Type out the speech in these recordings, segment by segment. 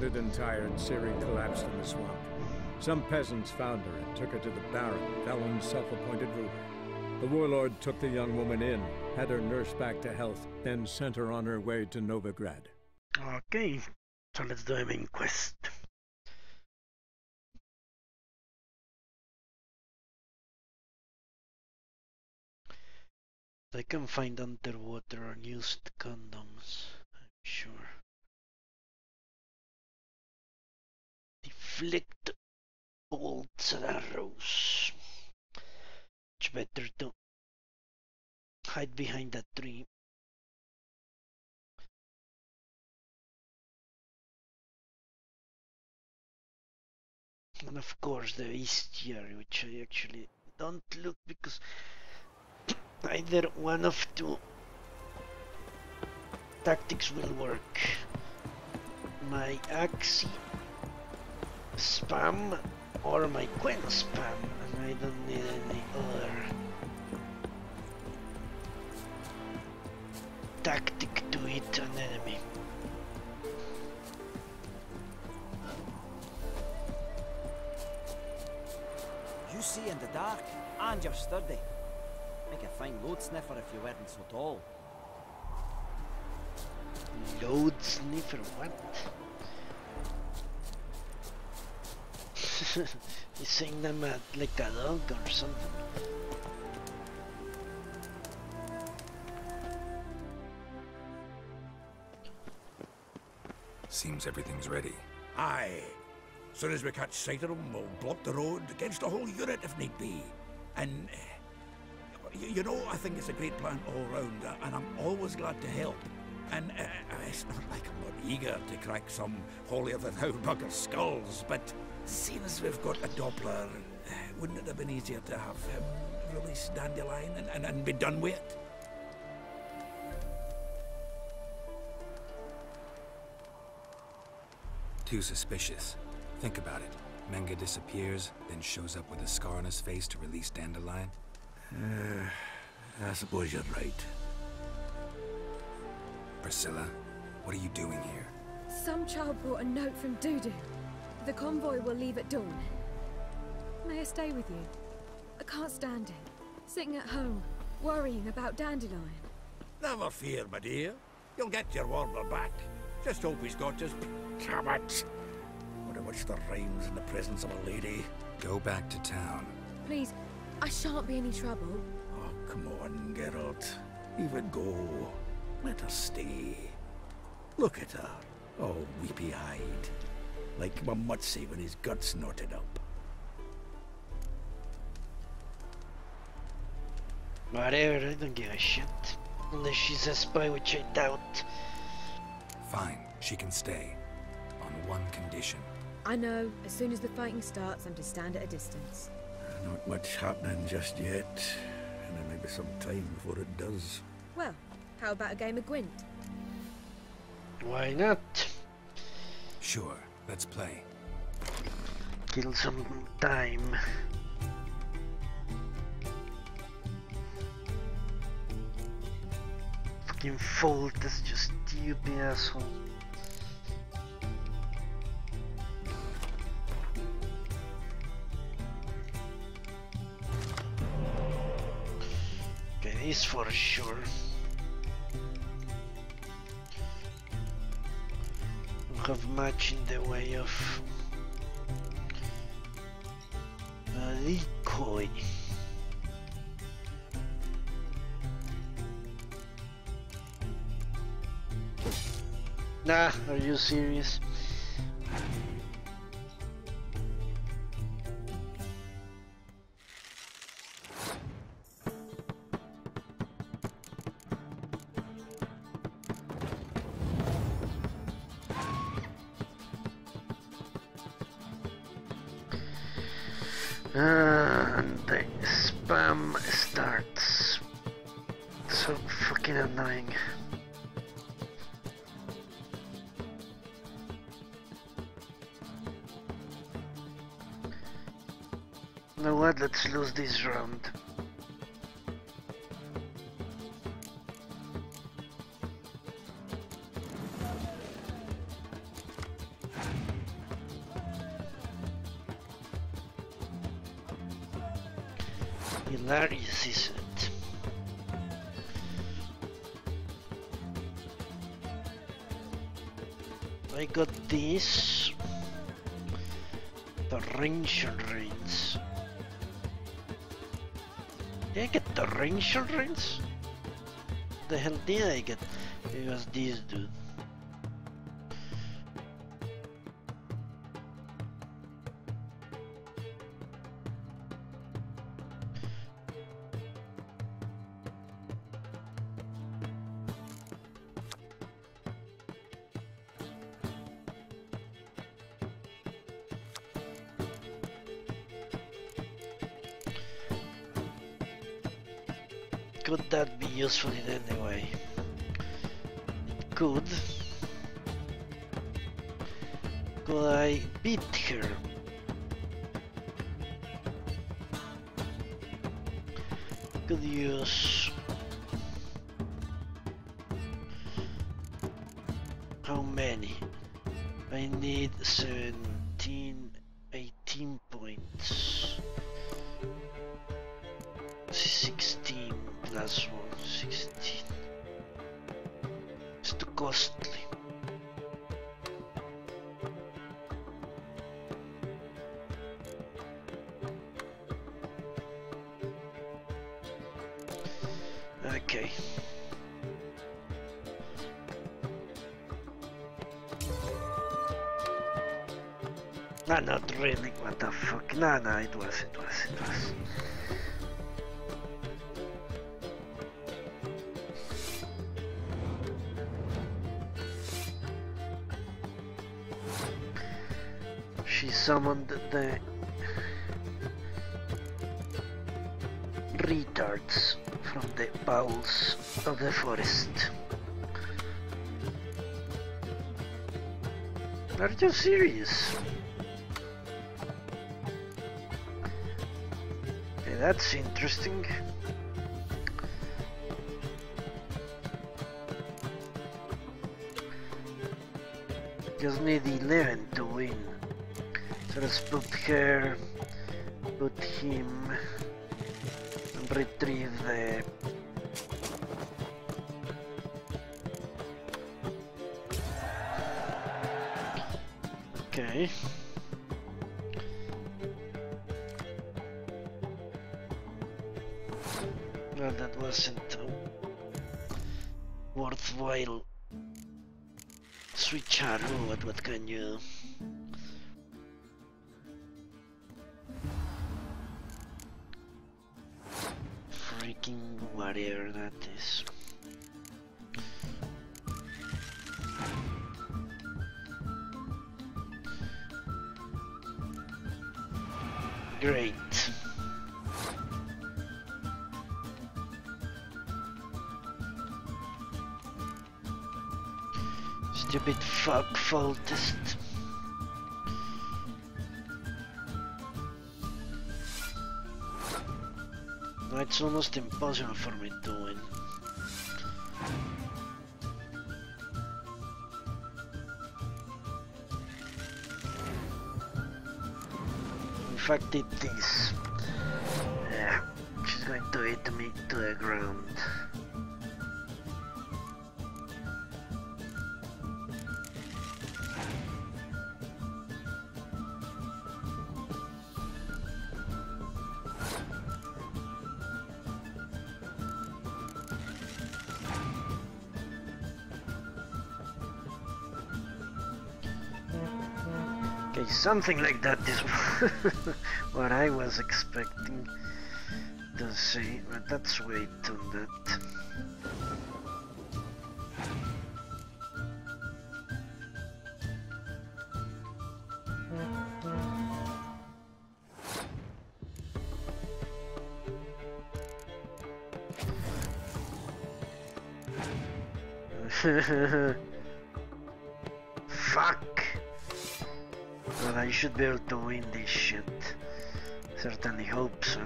Wounded and tired, Ciri collapsed in the swamp. Some peasants found her and took her to the Baron, Vellon's self-appointed ruler. The warlord took the young woman in, had her nursed back to health, then sent her on her way to Novigrad. Okay, so let's do a main quest. I can find underwater unused condoms, I'm sure. Deflect bolts and arrows. Much better to hide behind that tree. And of course the bestiary, which I actually don't look because either one of two tactics will work. My Axie spam or my Gwen spam, and I don't need any other tactic to hit an enemy. You see in the dark, and you're sturdy. Make a fine load sniffer if you weren't so tall. Load sniffer, what? He's saying them like a dog or something. Seems everything's ready. Aye. Soon as we catch sight of them, we'll block the road against a whole unit if need be. And, you know, I think it's a great plan all round, and I'm always glad to help. And it's not like I'm not eager to crack some holier-than-thou bugger's skulls, but seeing as we've got a Doppler, wouldn't it have been easier to have him release Dandelion and be done with it? Too suspicious. Think about it. Menga disappears, then shows up with a scar on his face to release Dandelion. I suppose you're right. Priscilla, what are you doing here? Some child brought a note from Dudu. The convoy will leave at dawn. May I stay with you? I can't stand it. Sitting at home, worrying about Dandelion. Never fear, my dear. You'll get your warbler back. Just hope he's got his... Damn it! Wonder what's the rhymes in the presence of a lady. Go back to town. Please, I shan't be any trouble. Oh, come on, Geralt. Leave it go. Let her stay. Look at her, all weepy-eyed. Like Mamutsi when his guts knotted up. Whatever, I don't give a shit. Unless she's a spy, which I doubt. Fine, she can stay. On one condition. I know, as soon as the fighting starts, I'm to stand at a distance. Not much happening just yet. And there may be some time before it does. Well, how about a game of Gwent? Why not? Sure, let's play. Kill some time. Fucking Fold is just stupid asshole. Okay, this for sure. Don't have much in the way of decoy. Nah, are you serious? And the spam starts. So fucking annoying. You know what? Let's lose this round. Hilarious, isn't it? I got this. The Ranger Reins. Did I get the Ranger Reins? The hell did I get? It was this dude. Could that be useful in any way? It could. Could I beat her? Could use... How many? I need 17, 18 points. 16 plus 1, 16. It's too costly. Okay. No, not really. What the fuck? No, it was. She summoned the retards from the bowels of the forest. Are you serious? Okay, that's interesting. Just need 11 to win. So let's put her, put him, and retrieve the... Okay. Well, that wasn't worthwhile. Switch arrow, what can you... Freaking whatever that is. Great. Stupid fuck faultist. No, it's almost impossible for me to win. In fact, it is. Yeah, she's going to hit me to the ground. Okay, something like that is what I was expecting to see, but let's wait on that. Fuck! Well, I should be able to win this shit. Certainly hope so.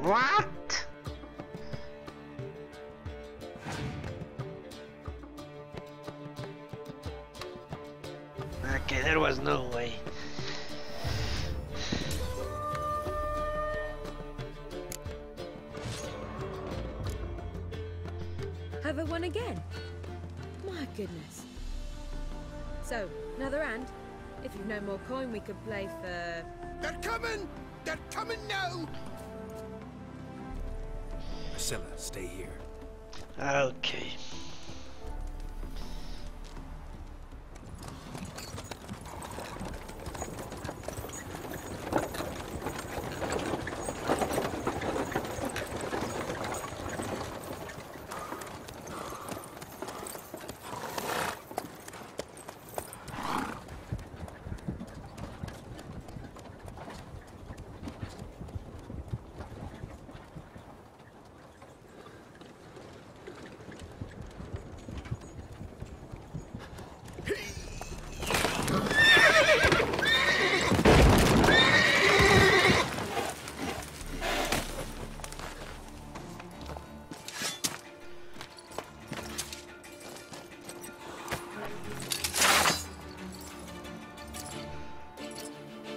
What? Okay, there was no way. Over one again? My goodness. So, another hand? If you've no more coin, we could play for... They're coming! They're coming now! Priscilla, stay here. Okay.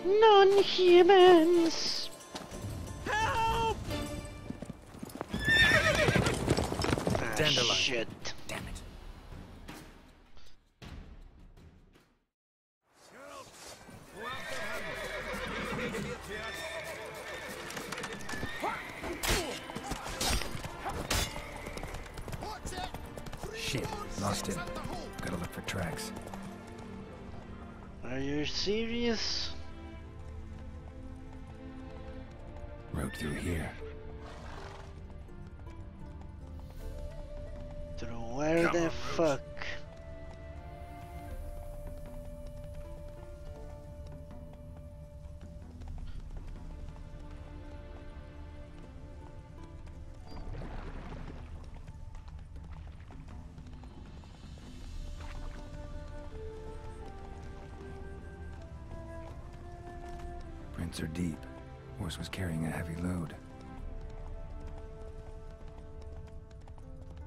Non-humans! Help! Ah, Dandelion. shit. Damn it. Shit, lost him. Gotta look for tracks. Are you serious? Road through here. Through where the fuck? Prints are deep. Horse was carrying a heavy load.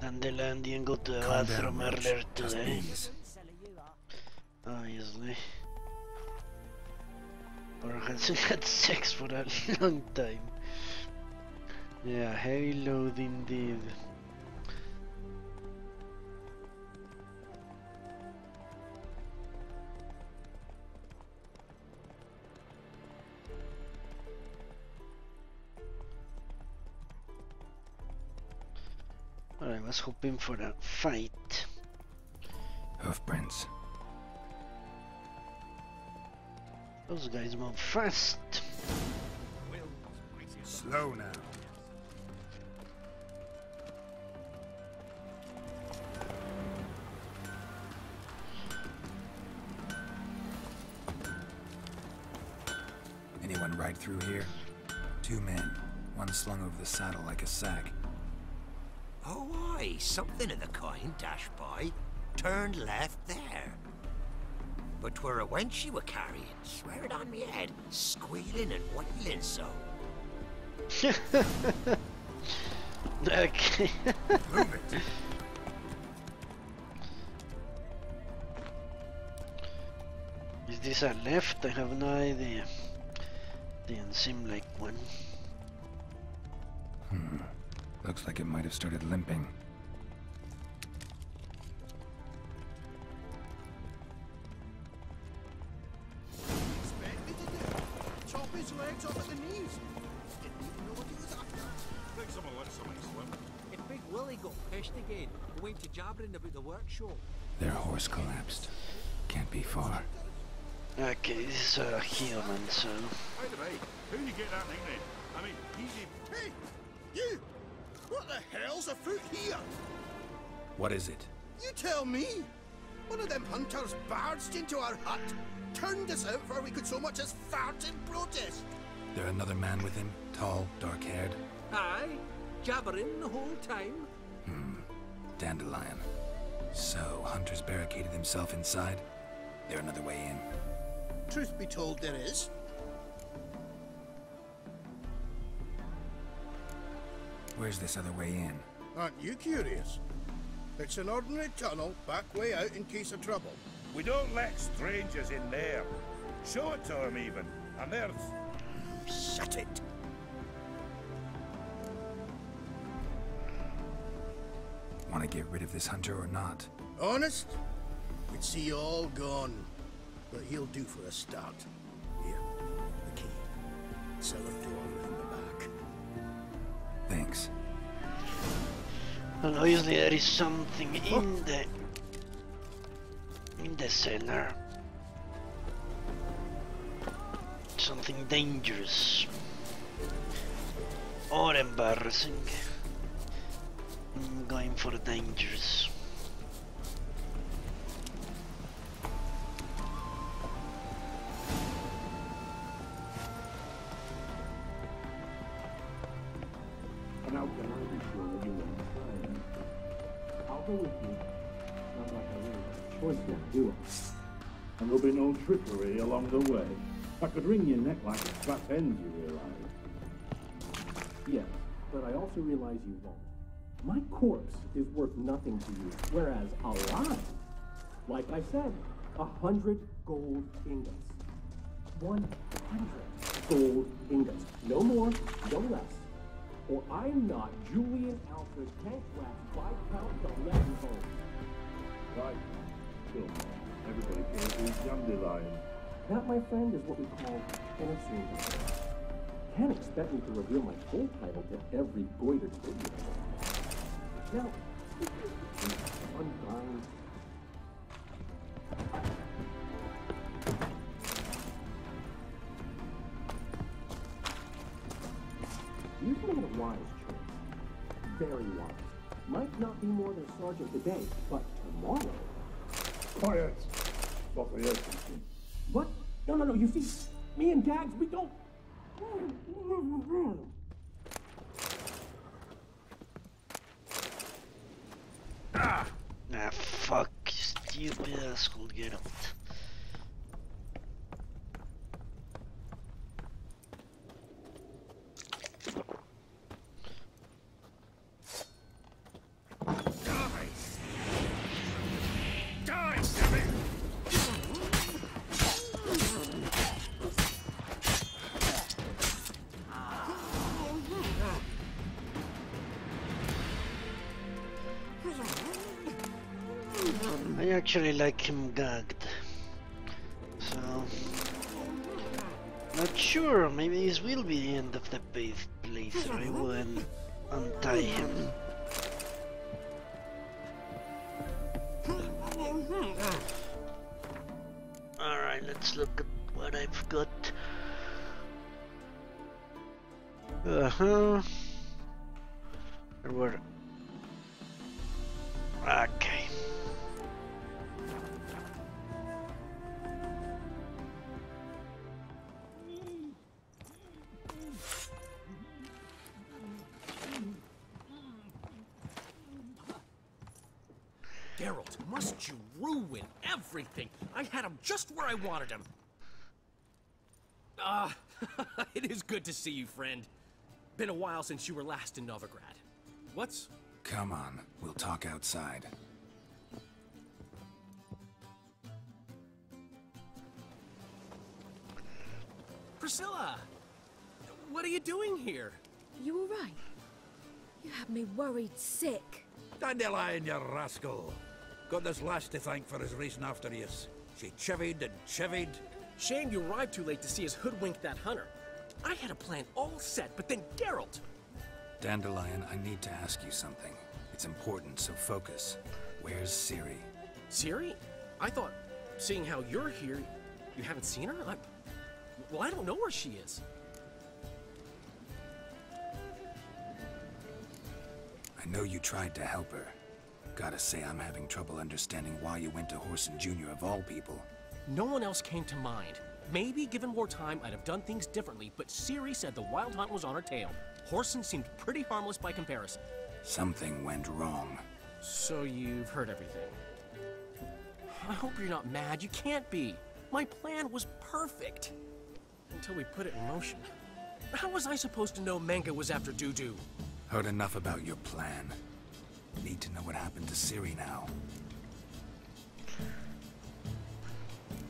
Dandelion didn't go to the Calm bathroom down, Roach. earlier Just today. these. Obviously. Or hasn't had sex for a long time. Yeah, heavy load indeed. Alright, let's hope in for a fight. Hoof prints. Those guys move fast. Slow now. Anyone ride through here? 2 men. One slung over the saddle like a sack. Oh, aye, something of the kind dashed by. Turned left there. But 'twere a wench you were carrying, swear it on me head, squealing and wailing so. Okay. Move it! Is this a left? I have no idea. Didn't seem like one. Looks like it might have started limping. Expect me to do? Chop his legs off at the knees. Didn't even know what he was after. Think someone let somebody slip. If Big Willie got pissed again, he went to jabbering about the workshop. Their horse collapsed. Can't be far. Okay, this is a human, so... By the way, how you get that nickname? I mean, easy. Hey, you! What the hell's afoot here? What is it? You tell me. One of them hunters barged into our hut, turned us out before we could so much as fart in protest. There another man with him? Tall, dark-haired? Aye, jabbering the whole time. Dandelion. So, Hunter's barricaded himself inside? There another way in? Truth be told, there is. Where's this other way in? Aren't you curious? It's an ordinary tunnel, back way out in case of trouble. We don't let strangers in there. Show it to them even. And there's... Shut it. Want to I get rid of this hunter or not? Honest? We'd see you all gone. But he'll do for a start. Here, the key. Cellar door in the back. Thanks. Well, obviously there is something in the cellar. Something dangerous. Or embarrassing. I'm going for dangerous. And how can I be sure that you won't try them? I'll go with you. Not like I really have a choice yet, do I? And there'll be no trickery along the way. I could wring your neck like a strap ends, you realize. Yes, but I also realize you won't. My corpse is worth nothing to you, whereas alive, like I said, 100 gold ingots. 100 gold ingots. No more, no less. Or I'm not Julian Alfred Tankrat's 5-pound Gillette bone. Right. Still, everybody cares who's dandelion. That, my friend, is what we call an assumption. Can't expect me to reveal my full title to every goitered figure. Now, unbind. You've made a wise choice. Very wise. Might not be more than a sergeant today, but tomorrow. Quiet. Stop the urgency. What? No. You see, me and Gags, we don't. Ah, fuck, you stupid asshole, get out. I actually like him gagged, so not sure, maybe this will be the end of the playthrough. I will untie him. Alright, let's look at what I've got. There were... Okay. Geralt, must you ruin everything? I had him just where I wanted him. It is good to see you, friend. Been a while since you were last in Novigrad. What's... Come on, we'll talk outside. Priscilla! What are you doing here? You all right? You had me worried sick. Dandelion, you rascal. Got this lass to thank for his racing after you. She chivied and chivied. Shame you arrived too late to see us hoodwink that hunter. I had a plan all set, but then Geralt... Dandelion, I need to ask you something. It's important, so focus. Where's Ciri? Ciri? I thought, seeing how you're here, you haven't seen her? Well, I don't know where she is. I know you tried to help her. Gotta say, I'm having trouble understanding why you went to Whoreson Jr. of all people. No one else came to mind. Maybe, given more time, I'd have done things differently, but Ciri said the Wild Hunt was on her tail. Whoreson seemed pretty harmless by comparison. Something went wrong. So you've heard everything. I hope you're not mad. You can't be. My plan was perfect. Until we put it in motion. How was I supposed to know Menge was after Dudu? Heard enough about your plan. Need to know what happened to Ciri now.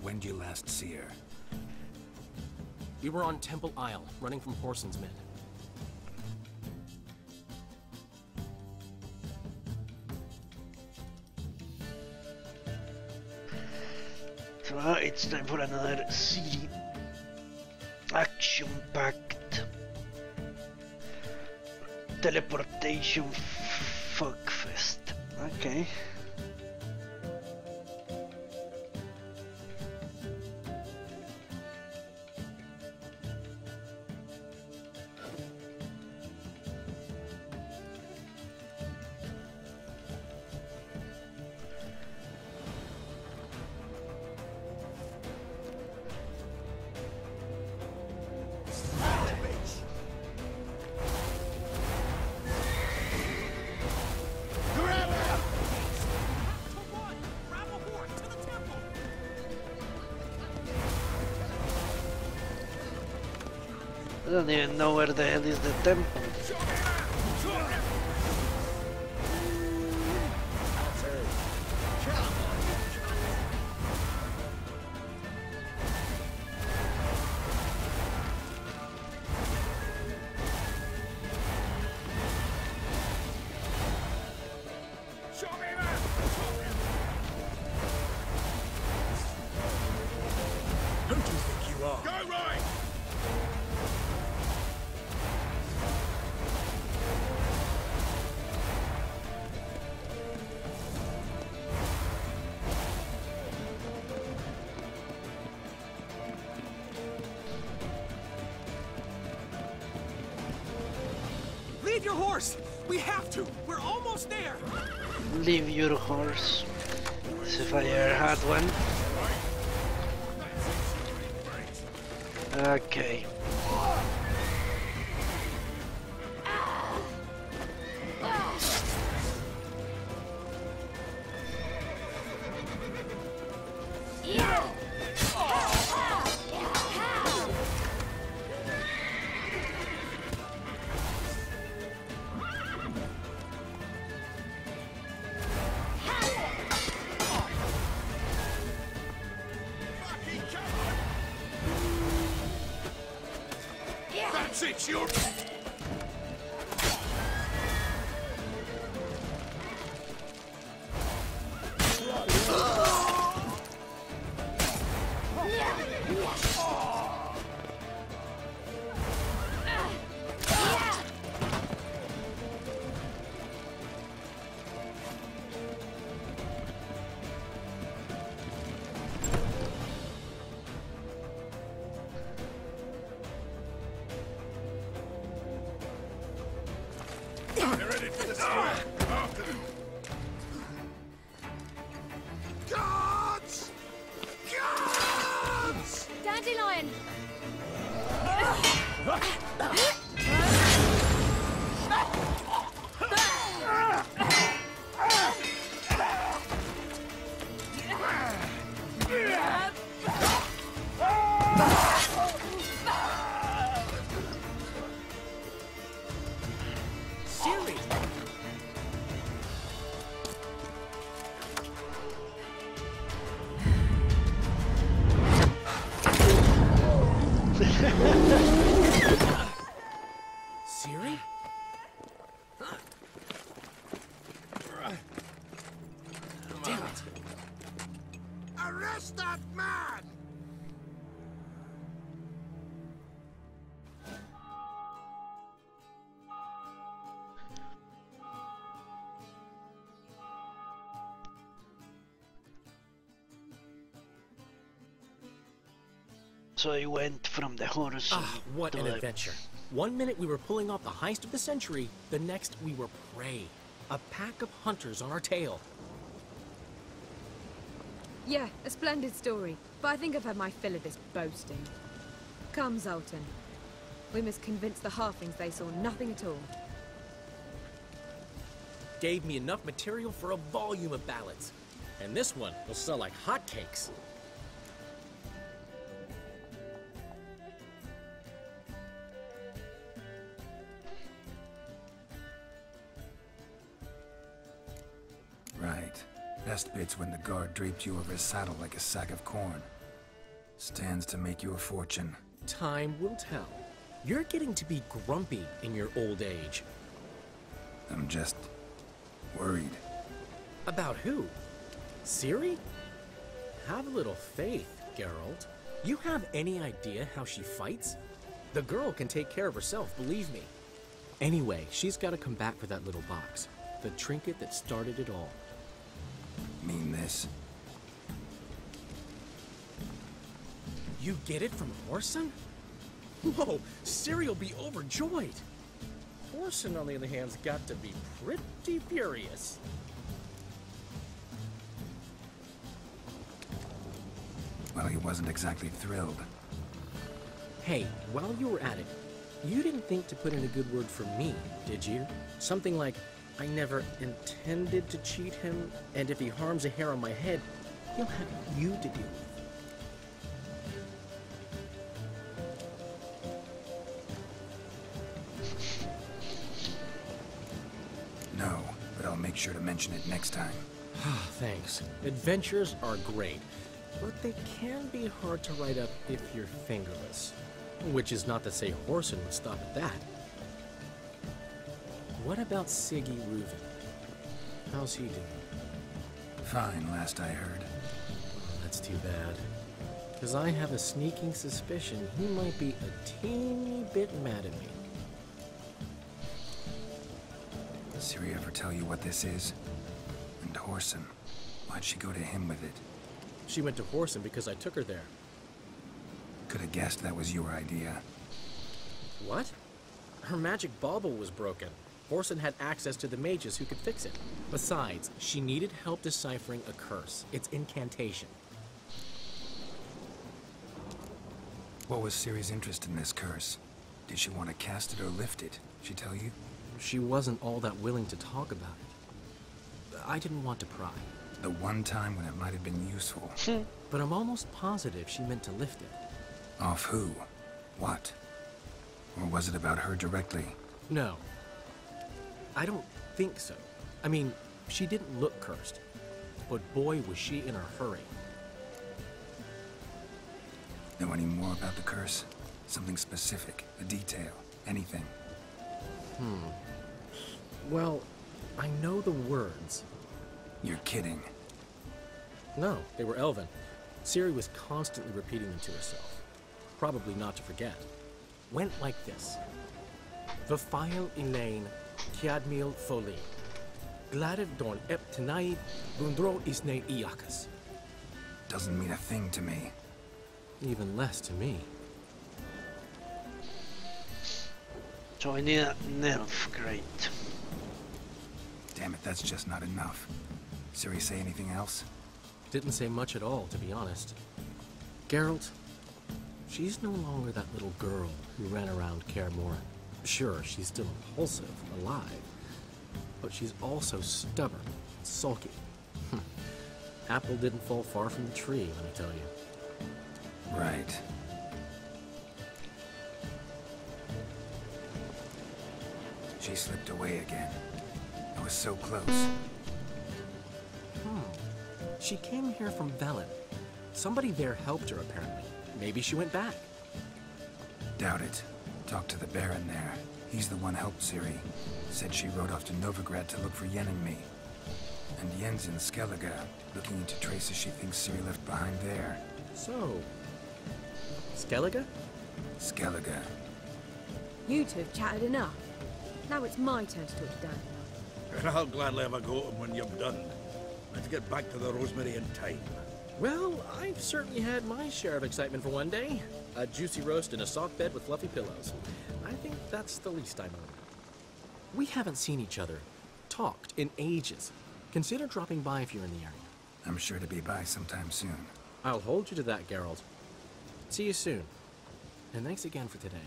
When'd you last see her? We were on Temple Isle, running from Whoreson's men. Alright, it's time for another city action-packed teleportation fuckfest. Okay. I don't even know where the hell is the temple. Who do you think you are? Go right! Leave your horse! We have to! We're almost there! Leave your horse. As if I ever had one. Okay. That's it, you're... They're headed for the square. After them. Guards! Guards! Dandelion! Siri! Siri? Damn it! Arrest that man! So I went from the horse. Ah, what to an the... adventure. One minute we were pulling off the heist of the century, the next we were prey. A pack of hunters on our tail. Yeah, a splendid story. But I think I've had my fill of this boasting. Come, Zoltan. We must convince the halflings they saw nothing at all. Gave me enough material for a volume of ballads. And this one will sell like hotcakes. Right. Best bit's when the guard draped you over his saddle like a sack of corn. Stands to make you a fortune. Time will tell. You're getting to be grumpy in your old age. I'm just... worried. About who? Siri? have a little faith, Geralt. You have any idea how she fights? The girl can take care of herself, believe me. Anyway, she's got to come back for that little box. The trinket that started it all. Mean this? You get it from Whoreson? Whoa, Ciri'll be overjoyed. Whoreson, on the other hand, has got to be pretty furious. Well, he wasn't exactly thrilled. Hey, while you were at it, you didn't think to put in a good word for me, did you? Something like, I never intended to cheat him, and if he harms a hair on my head, he'll have you to deal with. No, but I'll make sure to mention it next time. Thanks. Adventures are great, but they can be hard to write up if you're fingerless. Which is not to say Whoreson would stop at that. What about Siggy Reuven? How's he doing? Fine, last I heard. Oh, that's too bad. Because I have a sneaking suspicion he might be a teeny bit mad at me. Ciri ever tell you what this is? And Whoreson, why'd she go to him with it? She went to Whoreson because I took her there. Could have guessed that was your idea. What? Her magic bauble was broken. Whoreson had access to the mages who could fix it. Besides, she needed help deciphering a curse. It's incantation. What was Ciri's interest in this curse? Did she want to cast it or lift it? She tell you? She wasn't all that willing to talk about it. I didn't want to pry. The one time when it might have been useful. But I'm almost positive she meant to lift it. Off who? What? Or was it about her directly? No. I don't think so. I mean, she didn't look cursed. But boy, was she in a hurry. Know any more about the curse? Something specific, a detail, anything? Well, I know the words. You're kidding. No, they were Elven. Ciri was constantly repeating them to herself. Probably not to forget. Went like this. Vafile Elaine, Kiadmil Foli. Gladiv Dorn Ep Tanaid, Bundro Isne Iakas. Doesn't mean a thing to me. Even less to me. So I need a nerf, great. Damn it, that's just not enough. Ciri say anything else? Didn't say much at all, to be honest. Geralt, she's no longer that little girl who ran around Kaer Morhen. Sure, she's still impulsive, alive, but she's also stubborn, sulky. Apple didn't fall far from the tree, let me tell you. Right. She slipped away again. I was so close. She came here from Velen. Somebody there helped her, apparently. Maybe she went back. Doubt it. Talked to the Baron there. He's the one helped Ciri. Said she rode off to Novigrad to look for Yen and me. And Yen's in Skellige, looking into traces she thinks Ciri left behind there. So, Skellige? Skellige. You two have chatted enough. Now it's my turn to talk to Dan. And I'll gladly have a go at him when you've done. Let's get back to the Rosemary in time. Well, I've certainly had my share of excitement for one day. A juicy roast in a soft bed with fluffy pillows. I think that's the least I mind. We haven't seen each other, talked in ages. Consider dropping by if you're in the area. I'm sure to be by sometime soon. I'll hold you to that, Geralt. See you soon. And thanks again for today.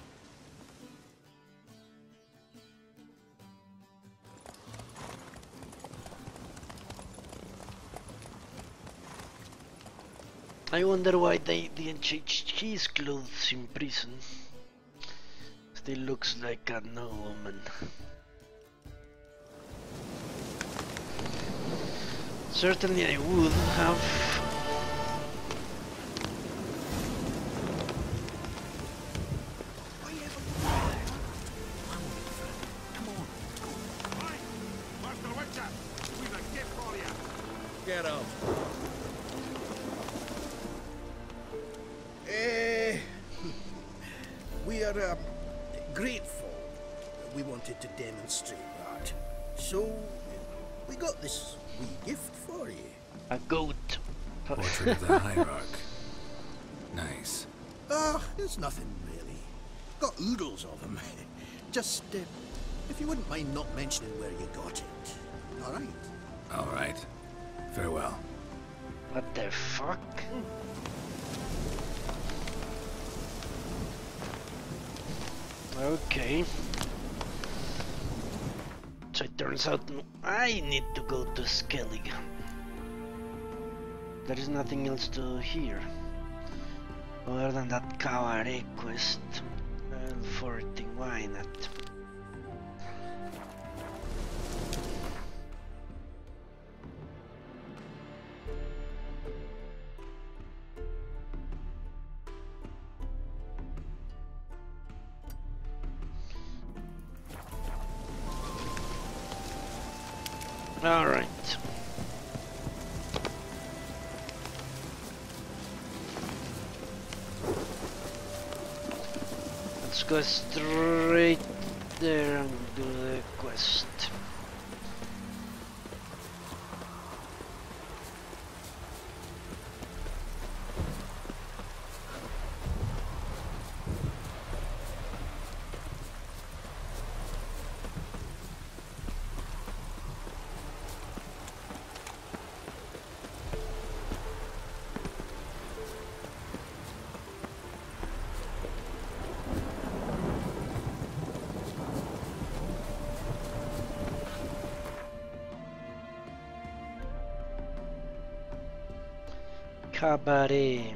I wonder why they didn't change his clothes in prison. Still looks like a no woman. Certainly I would have. Get up. We're grateful that we wanted to demonstrate that. So, we got this wee gift for you. A goat. Portrait of the Hierarch. Nice. It's nothing really. Got oodles of them. Just, if you wouldn't mind not mentioning where you got it. Alright? Alright. Farewell. What the fuck? Okay. So it turns out I need to go to Skellig. There is nothing else to do here. Other than that Cabaret quest. And 40, why not? All right. Let's go straight there and do the quest. Cabaret.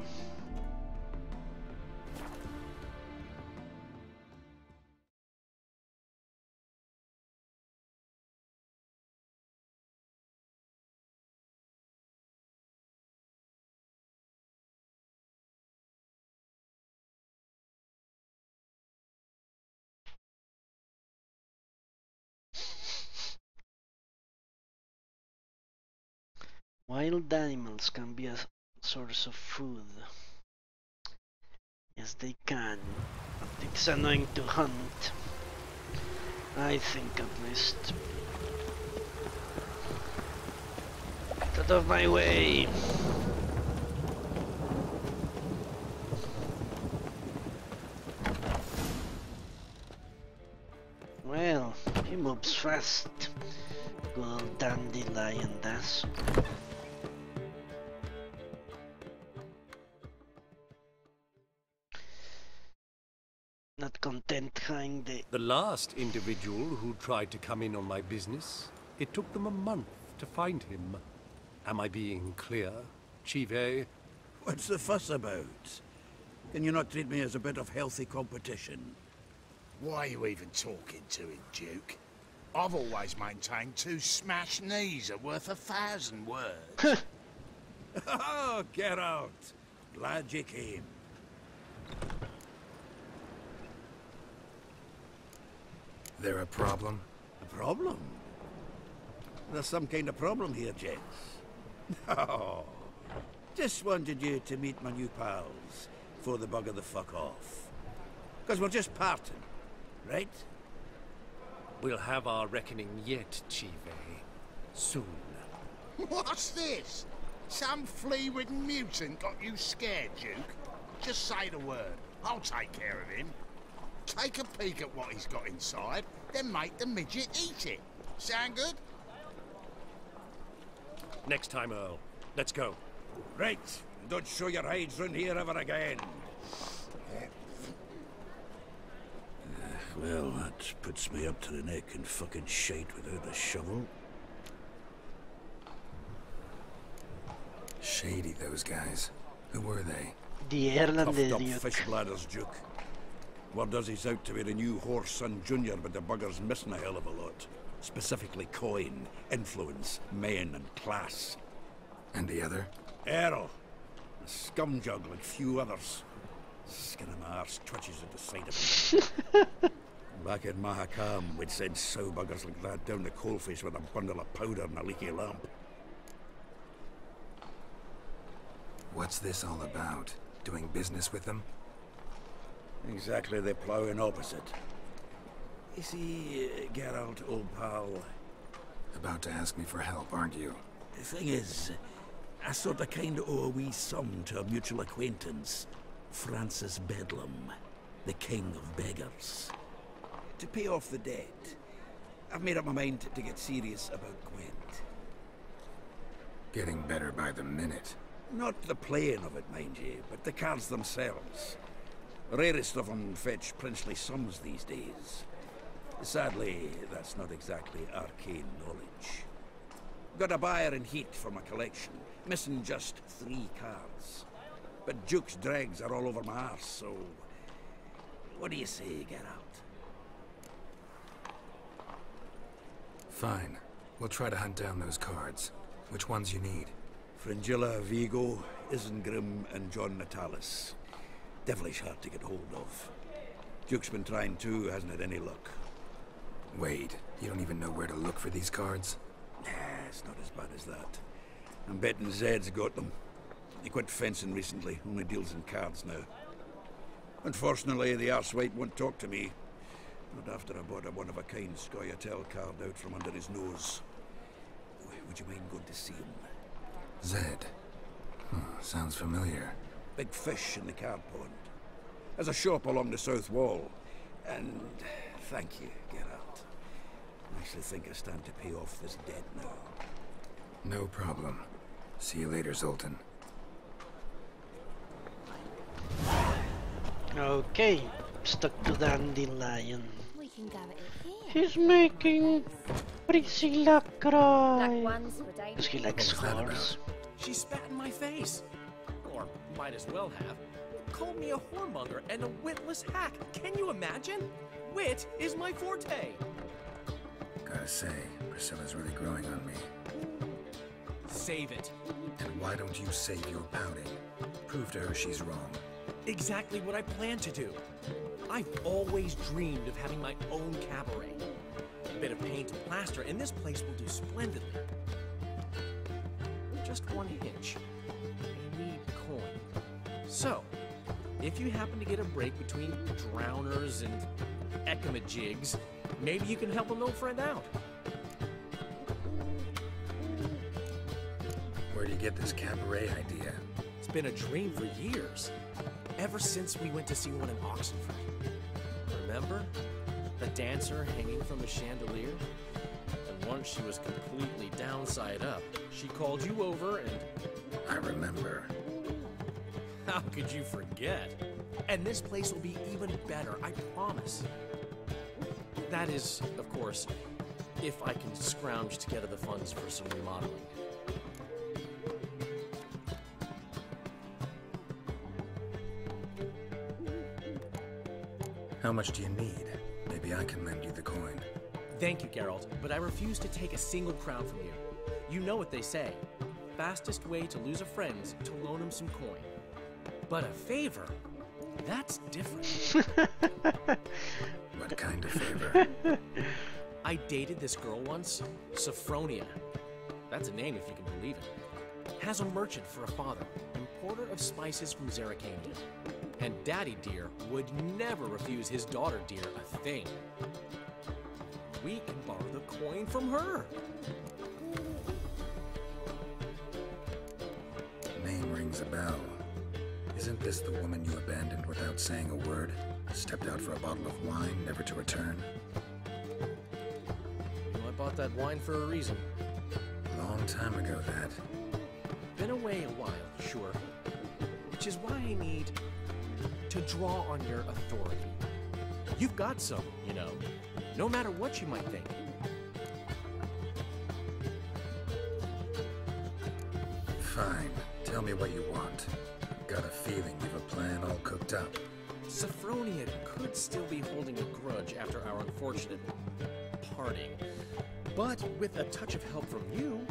Wild animals can be a source of food. Yes, they can. But it's annoying to hunt. I think, at least. Get out of my way! Well, he moves fast. Good old dandelion does. Not content hang the last individual who tried to come in on my business, it took them a month to find him. Am I being clear, Chive? What's the fuss about? Can you not treat me as a bit of healthy competition? Why are you even talking to him, Duke? I've always maintained 2 smashed knees are worth 1,000 words. Oh, get out! Glad you came. There a problem? A problem? There's some kind of problem here, gents. No. Just wanted you to meet my new pals before they bugger the fuck off. Because we're just parting, right? We'll have our reckoning yet, Chive. Soon. What's this? Some flea-ridden mutant got you scared, Duke? Just say the word. I'll take care of him. Take a peek at what he's got inside, then make the midget eat it. Sound good? Next time, Earl. Let's go. Right. Don't show your hides round here ever again. Well, that puts me up to the neck in fucking shite without a shovel. Shady, those guys. Who were they? The Erland Puffed up Duke. fish bladders, Duke. Word does he's out to be the new horse son junior, but the bugger's missing a hell of a lot. Specifically coin, influence, men, and class. And the other? Earl. A scumjug like few others. Skin of my arse twitches at the sight of him. Back in Mahakam, we'd send sow buggers like that down the coalface with a bundle of powder and a leaky lamp. What's this all about? Doing business with them? Exactly the ploughing opposite. You see, Geralt, old pal... About to ask me for help, aren't you? The thing is, I sort of kind of owe a wee sum to a mutual acquaintance, Francis Bedlam, the king of beggars. To pay off the debt, I've made up my mind to get serious about Gwent. Getting better by the minute. Not the playing of it, mind you, but the cards themselves. The rarest of them fetch princely sums these days. Sadly, that's not exactly arcane knowledge. Got a buyer in heat for my collection, missing just 3 cards. But Duke's dregs are all over my arse, so... What do you say, Geralt? Fine. We'll try to hunt down those cards. Which ones you need? Fringilla, Vigo, Isengrim, and John Natalis. Devilish hard to get hold of. Duke's been trying too, hasn't had any luck. Wait, you don't even know where to look for these cards? Nah, it's not as bad as that. I'm betting Zed's got them. He quit fencing recently, only deals in cards now. Unfortunately, the arsewite won't talk to me. Not after I bought a one-of-a-kind Scoia'tael card out from under his nose. Would you mind going to see him? Zed. Sounds familiar. Big fish in the card pond. There's a shop along the south wall. And thank you, Geralt. I actually think I stand to pay off this debt now. No problem. See you later, Zoltan. Okay, stuck to dandelion. We can go at it here. He's making Priscilla cry. Because he likes What was that scars. She spat in my face. Or might as well have. Called me a whoremonger and a witless hack. Can you imagine? Wit is my forte. Gotta say, Priscilla's really growing on me. Save it. And why don't you save your pouting? Prove to her she's wrong. Exactly what I plan to do. I've always dreamed of having my own cabaret. A bit of paint and plaster, and this place will do splendidly. Just one hitch. I need coin. So, if you happen to get a break between drowners and ecamajigs, maybe you can help an old friend out. Where do you get this cabaret idea? It's been a dream for years. Ever since we went to see one in Oxenford. Remember? The dancer hanging from the chandelier? And once she was completely downside up, she called you over and... I remember. How could you forget? And this place will be even better, I promise. That is, of course, if I can scrounge together the funds for some remodeling. How much do you need? Maybe I can lend you the coin. Thank you, Geralt, but I refuse to take a single crown from you. You know what they say. Fastest way to lose a friend's to loan him some coin. But a favor? That's different. What kind of favor? I dated this girl once, Sophronia. That's a name if you can believe it. Has a merchant for a father, importer of spices from Zerrikania. And Daddy Dear would never refuse his daughter Dear a thing. We can borrow the coin from her. Name rings a bell. Isn't this the woman you abandoned without saying a word? Stepped out for a bottle of wine, never to return? Well, I bought that wine for a reason. Long time ago, that. Been away a while, sure. Which is why I need to draw on your authority. You've got some, you know, no matter what you might think. Fine. Tell me what you want. Got a feeling you've a plan all cooked up. Sophronia could still be holding a grudge after our unfortunate parting. But with a touch of help from you,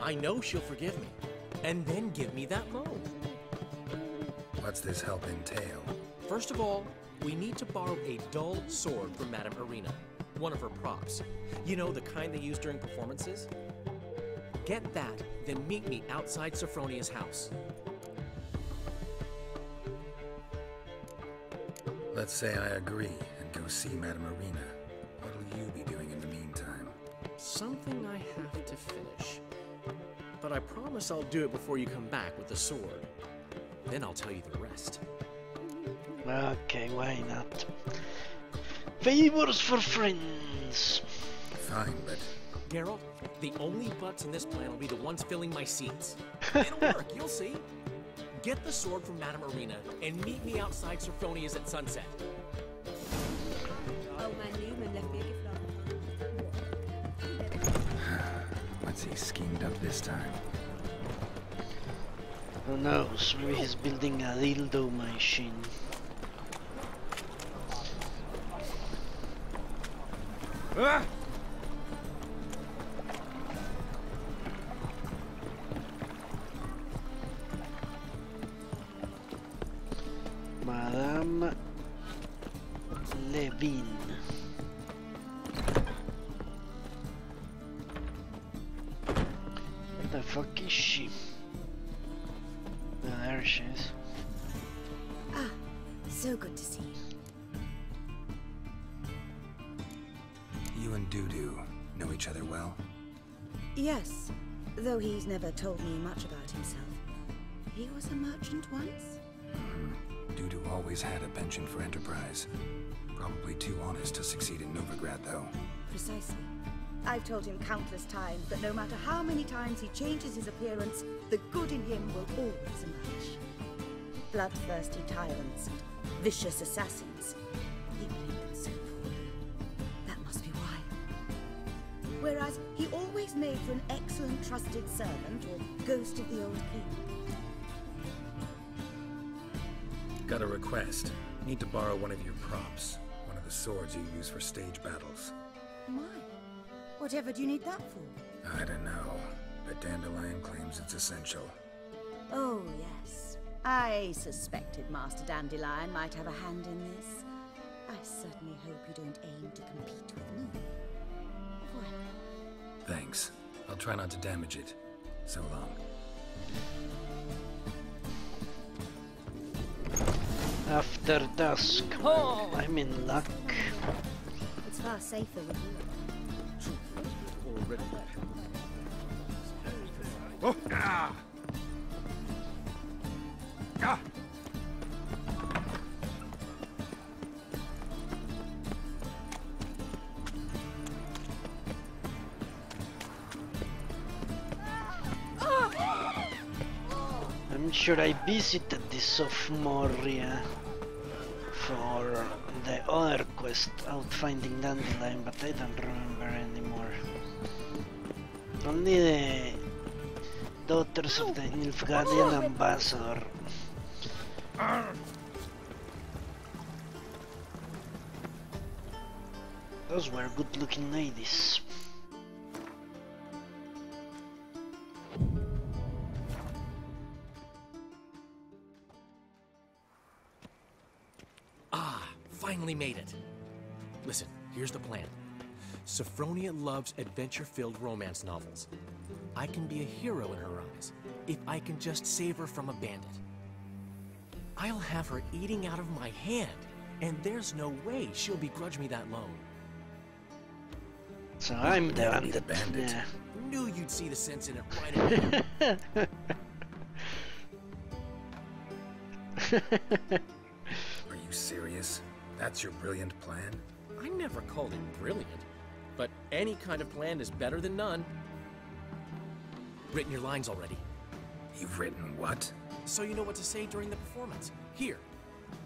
I know she'll forgive me. And then give me that loan. What's this help entail? First of all, we need to borrow a dull sword from Madame Arena, one of her props. You know, the kind they use during performances? Get that, then meet me outside Sophronia's house. Let's say I agree and go see Madame Arena. What'll you be doing in the meantime? Something I have to finish. But I promise I'll do it before you come back with the sword. Then I'll tell you the rest. Okay, why not? Favors for friends. Fine, but... Geralt, the only butts in this plan will be the ones filling my seats. It'll work, you'll see. Get the sword from Madame Arena and meet me outside Sophronia's at sunset. What's he schemed up this time? Who knows? Maybe he's building a dildo machine. Ah! Madame Levine. What the fuck is she? Oh, there she is. Ah, so good to see you. You and Dudu know each other well? Yes, though he's never told me much about himself. He was a merchant once? Dudu always had a penchant for enterprise. Probably too honest to succeed in Novigrad, though. Precisely. I've told him countless times that no matter how many times he changes his appearance, the good in him will always emerge. Bloodthirsty tyrants and vicious assassins. He played them so poorly. That must be why. Whereas he always made for an excellent trusted servant or ghost of the old king. Got a request. Need to borrow one of your props. One of the swords you use for stage battles. My, whatever do you need that for? I don't know, but Dandelion claims it's essential. Oh, yes. I suspected Master Dandelion might have a hand in this. I certainly hope you don't aim to compete with me. Voilà. Thanks. I'll try not to damage it. So long. After dusk. Oh. I'm in luck. It's far safer with you. Oh! Ah! Ah! I'm sure I visited the Sophomorria for the other quest out finding Dandelion, but I don't remember anymore. Only the daughters of the Nilfgaardian ambassador. Those were good-looking ladies. Finally made it. Listen, here's the plan. Sophronia loves adventure-filled romance novels. I can be a hero in her eyes if I can just save her from a bandit. I'll have her eating out of my hand, and there's no way she'll begrudge me that loan. So I'm the bandit. Yeah. Knew you'd see the sense in it right away. Are you serious? That's your brilliant plan? I never called it brilliant, but any kind of plan is better than none. Written your lines already. You've written what? So you know what to say during the performance. Here,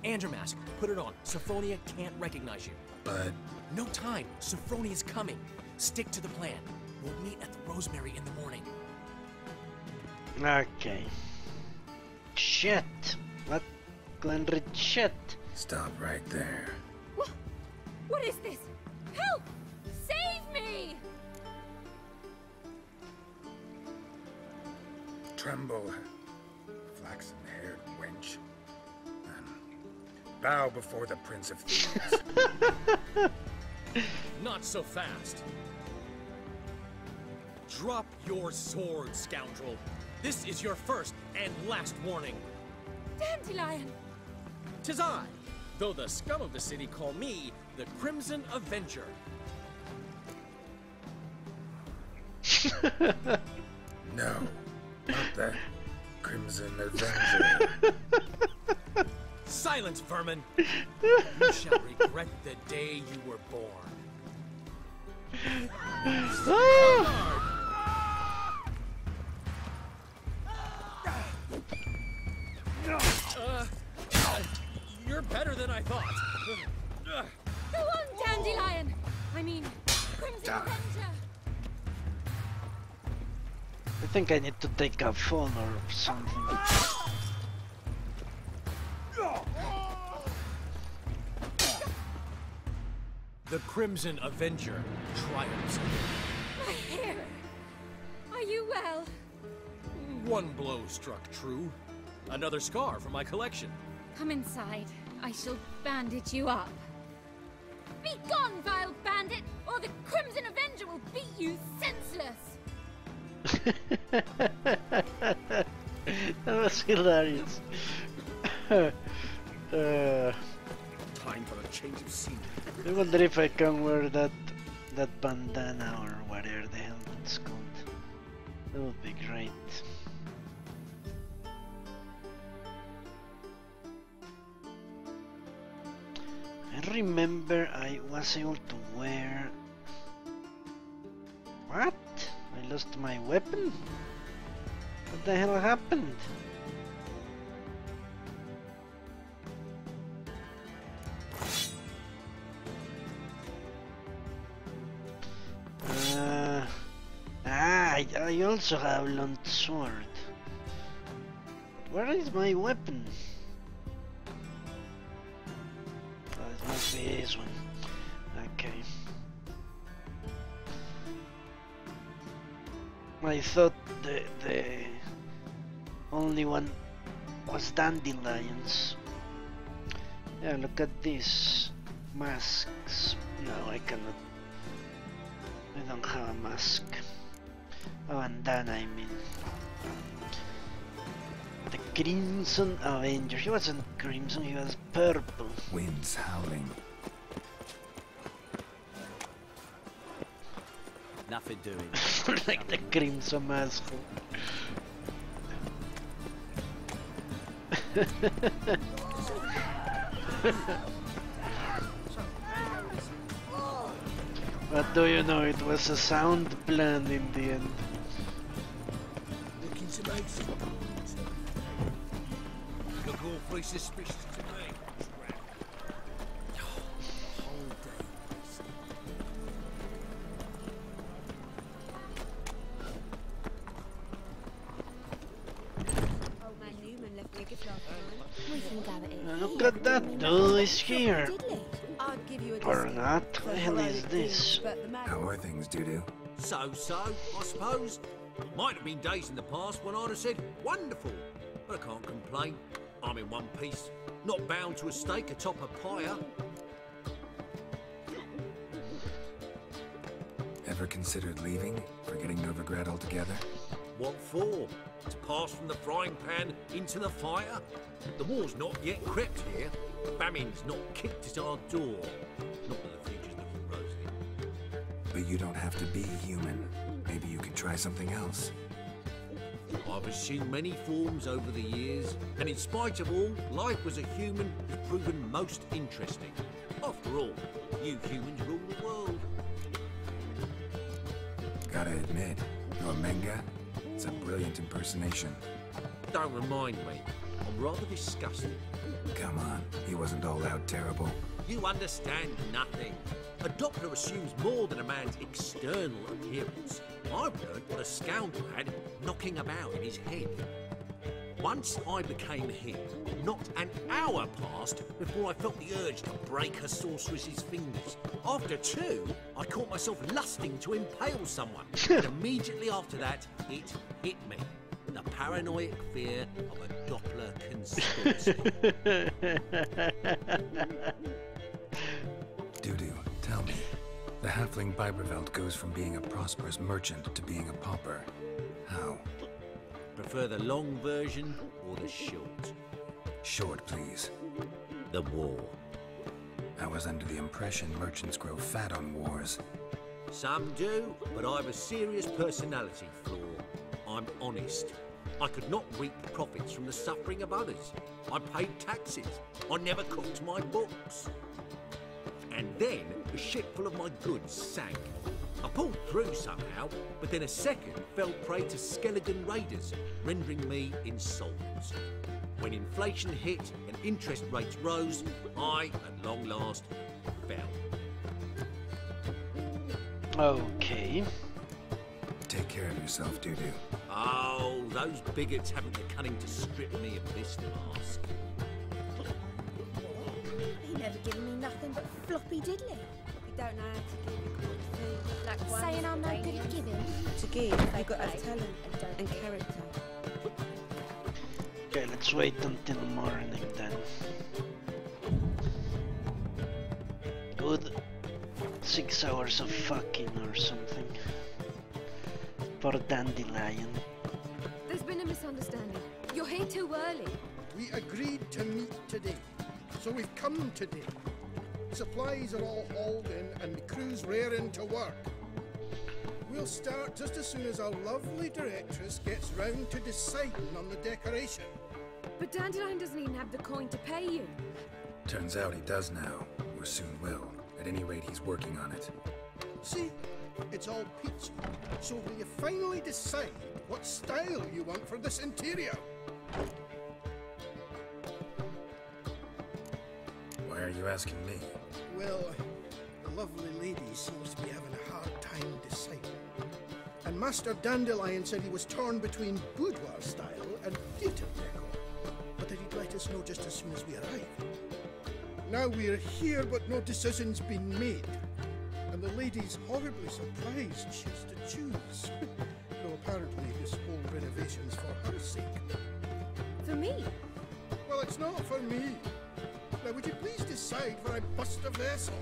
and your mask. Put it on. Sophronia can't recognize you. But... No time. Sophronia's coming. Stick to the plan. We'll meet at the Rosemary in the morning. Okay. Shit. What? Glenrid shit. Stop right there. What is this? Help! Save me! Tremble, flaxen-haired wench. Bow before the Prince of Thieves. Not so fast. Drop your sword, scoundrel. This is your first and last warning. Dandelion! 'Tis I, though the scum of the city call me the Crimson Avenger. No, not the Crimson Avenger. Silence, vermin! You shall regret the day you were born. You're better than I thought. Go on, Dandelion! I mean, Crimson Avenger! I think I need to take a phone or something. The Crimson Avenger triumphs. My hair! Are you well? One blow struck true. Another scar from my collection. Come inside. I shall bandage you up. Be gone, vile bandit, or the Crimson Avenger will beat you senseless! That was hilarious. Time for a change of scene. I wonder if I can wear that bandana or whatever the hell it's called. That would be great. I remember I was able to wear... What? I lost my weapon? What the hell happened? I also have long sword. Where is my weapon? Oh, it must be this one. Okay. I thought the only one was dandelions. Yeah, look at this. Masks. No, I cannot. I don't have a mask. Oh, bandana, I mean. The Crimson Avenger. He wasn't crimson, he was purple. Winds howling. Nothing doing. Like the Crimson Mask. But do you know, it was a sound plan in the end. Looking to make some. Look awfully suspicious to me. Whole day. Old man Newman left me a gift last night. We can gather it. Look at that, dude is here. I'd give you a Or not, what the hell is this? How are things, Dudu? So, I suppose. Might have been days in the past when I'd have said, wonderful. But I can't complain. I'm in one piece. Not bound to a stake atop a pyre. Ever considered leaving? Forgetting Novigrad altogether? What for? To pass from the frying pan into the fire? The war's not yet crept here. Famine's not kicked at our door. Not that the future's looking rosy. But you don't have to be human. Maybe you can try something else. I've assumed many forms over the years, and in spite of all, life as a human has proven most interesting. After all, you humans rule the world. Gotta admit, your Menga, it's a brilliant impersonation. Don't remind me. I'm rather disgusted. Come on, he wasn't all out terrible. You understand nothing. A doctor assumes more than a man's external appearance. I've learned what a scoundrel had knocking about in his head. Once I became him, not an hour passed before I felt the urge to break a sorceress's fingers. After two, I caught myself lusting to impale someone. And immediately after that, it hit me. The paranoid fear of a Doppler conspiracy. Dudu, tell me. The halfling Biberveld goes from being a prosperous merchant to being a pauper. How? Prefer the long version or the short? Short, please. The war. I was under the impression merchants grow fat on wars. Some do, but I have a serious personality flaw. I'm honest. I could not reap profits from the suffering of others. I paid taxes. I never cooked my books. And then a ship full of my goods sank. I pulled through somehow, but then a second fell prey to skeleton raiders, rendering me insolvent. When inflation hit and interest rates rose, I, at long last, fell. Okay. Take care of yourself, Dudu. Oh, those bigots haven't the cunning to strip me of this mask. He never given me nothing but floppy diddly. You don't know how to give a good food. Like one Saying I'm no good at giving. To give, you've got to have talent and character. Okay, let's wait until morning then. Good 6 hours of fucking or something. For Dandelion. There's been a misunderstanding. You're here too early. We agreed to meet today, so we've come today. Supplies are all hauled in and the crew's raring to work. We'll start just as soon as our lovely directress gets round to deciding on the decoration. But Dandelion doesn't even have the coin to pay you. Turns out he does now, or soon will. At any rate, he's working on it. See? It's all peachy. So will you finally decide what style you want for this interior? Why are you asking me? Well, the lovely lady seems to be having a hard time deciding. And Master Dandelion said he was torn between boudoir style and theatre decor, but that he'd let us know just as soon as we arrive. Now we're here, but no decision's been made. And the lady's horribly surprised she's to choose. Though apparently this whole renovation's for her sake. For me? Well, it's not for me. Now, would you please decide where I bust a vessel?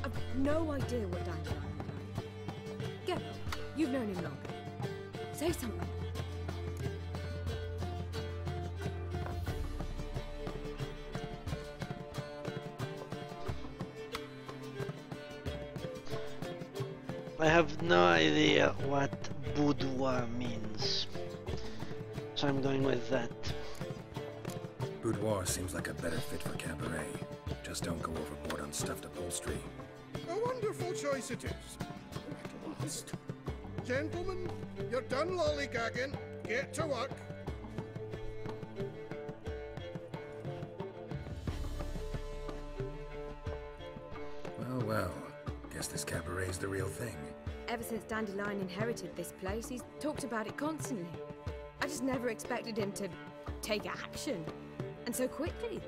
I've no idea what Dandelion would like. Get up. You've known him long. Say something. I have no idea what boudoir means, so I'm going with that. Boudoir seems like a better fit for Cabaret. Just don't go overboard on stuffed upholstery. A wonderful choice it is. At last. Gentlemen, you're done lollygagging. Get to work. Well, guess this Cabaret's the real thing. Ever since Dandelion inherited this place, he's talked about it constantly. I just never expected him to take action. And so quickly.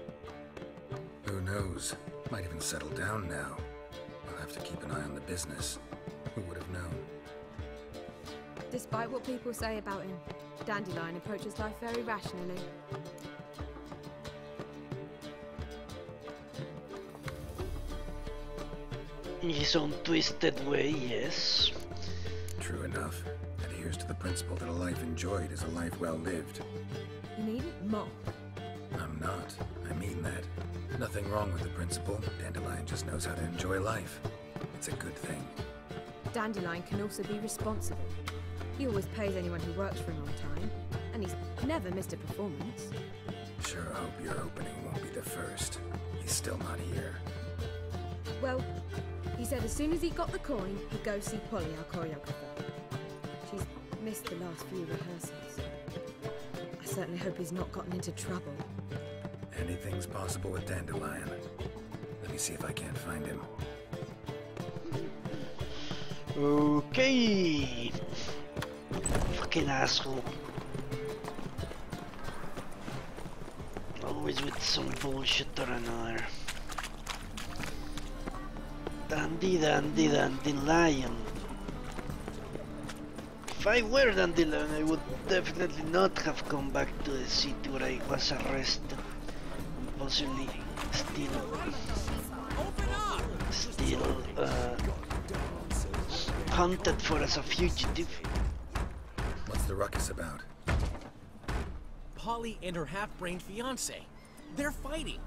Who knows? Might even settle down now. I'll have to keep an eye on the business. Who would have known? Despite what people say about him, Dandelion approaches life very rationally. In his own twisted way, yes. True enough. Adheres to the principle that a life enjoyed is a life well lived. You needn't mock. I'm not. I mean that. Nothing wrong with the principle. Dandelion just knows how to enjoy life. It's a good thing. Dandelion can also be responsible. He always pays anyone who works for him on time, and he's never missed a performance. Sure hope your opening won't be the first. He's still not here. Well, he said as soon as he got the coin, he'd go see Polly, our choreographer. She's missed the last few rehearsals. I certainly hope he's not gotten into trouble. Anything's possible with Dandelion. Let me see if I can't find him. Okay. Fucking asshole. Always with some bullshit or another. Dandelion. If I were Dandelion, I would definitely not have come back to the city where I was arrested. And possibly still hunted for as a fugitive. What's the ruckus about? Polly and her half-brained fiancé. They're fighting.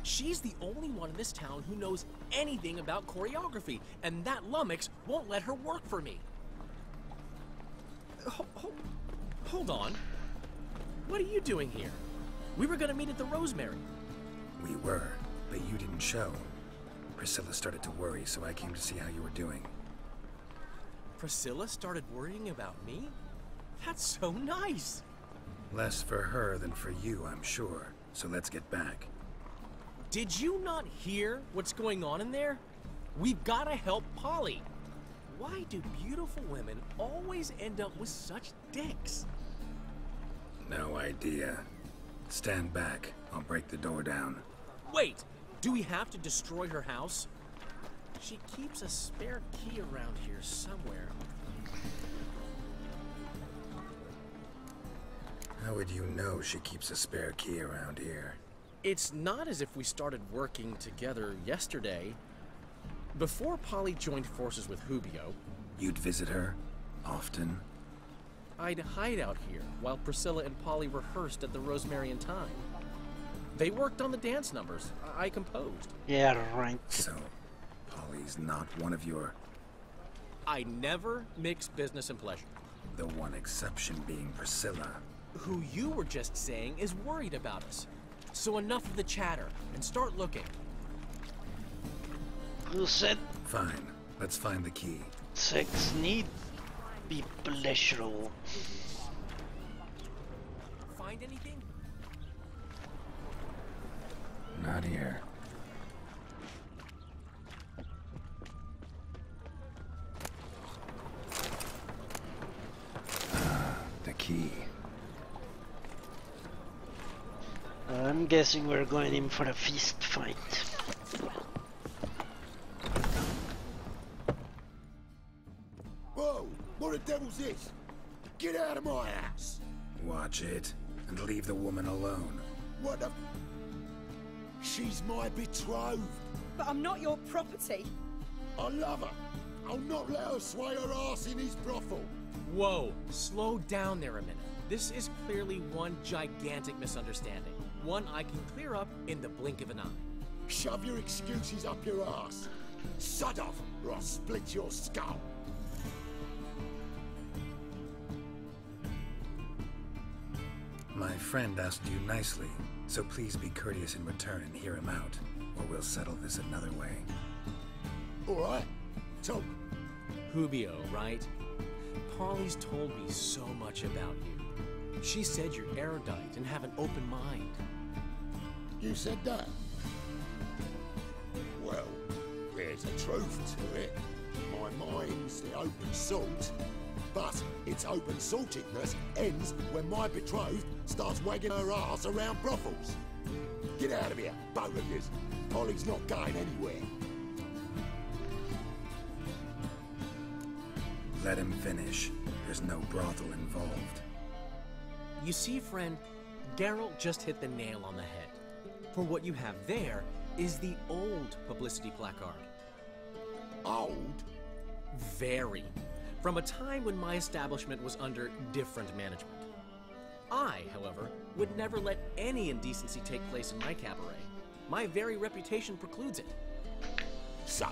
She's the only one in this town who knows anything about choreography, and that lummox won't let her work for me. Hold on. What are you doing here? We were gonna meet at the Rosemary. We were, but you didn't show. Priscilla started to worry, so I came to see how you were doing. Priscilla started worrying about me? That's so nice. Less for her than for you, I'm sure. So let's get back. Did you not hear what's going on in there? We've got to help Polly. Why do beautiful women always end up with such dicks? No idea. Stand back. I'll break the door down. Wait, do we have to destroy her house? She keeps a spare key around here somewhere. How would you know she keeps a spare key around here? It's not as if we started working together yesterday. Before Polly joined forces with Hubio... You'd visit her? Often? I'd hide out here while Priscilla and Polly rehearsed at the Rosemary in Time. They worked on the dance numbers. I composed. Yeah, right. So, Polly's not one of your... I never mix business and pleasure. The one exception being Priscilla. Who you were just saying is worried about us. So enough of the chatter, and start looking. Who said? Fine. Let's find the key. Sex need be pleasurable. Find anything? Not here. The key. I'm guessing we're going in for a fist fight. Whoa! What the devil's this? Get out of my house! Watch it, and leave the woman alone. What the... She's my betrothed. But I'm not your property. I love her. I'll not let her sway her ass in his brothel. Whoa, slow down there a minute. This is clearly one gigantic misunderstanding. One I can clear up in the blink of an eye. Shove your excuses up your ass. Shut off, or I'll split your skull. My friend asked you nicely, so please be courteous in return and hear him out, or we'll settle this another way. All right, talk. Hubio, right? Polly's told me so much about you. She said you're erudite and have an open mind. You said that? Well, there's a truth to it. My mind's the open salt, but its open saltedness ends when my betrothed starts wagging her ass around brothels. Get out of here, both of yous. Polly's not going anywhere. Let him finish. There's no brothel involved. You see, friend, Geralt just hit the nail on the head. For what you have there is the old publicity placard. Old? Very. From a time when my establishment was under different management. I, however, would never let any indecency take place in my cabaret. My very reputation precludes it. So,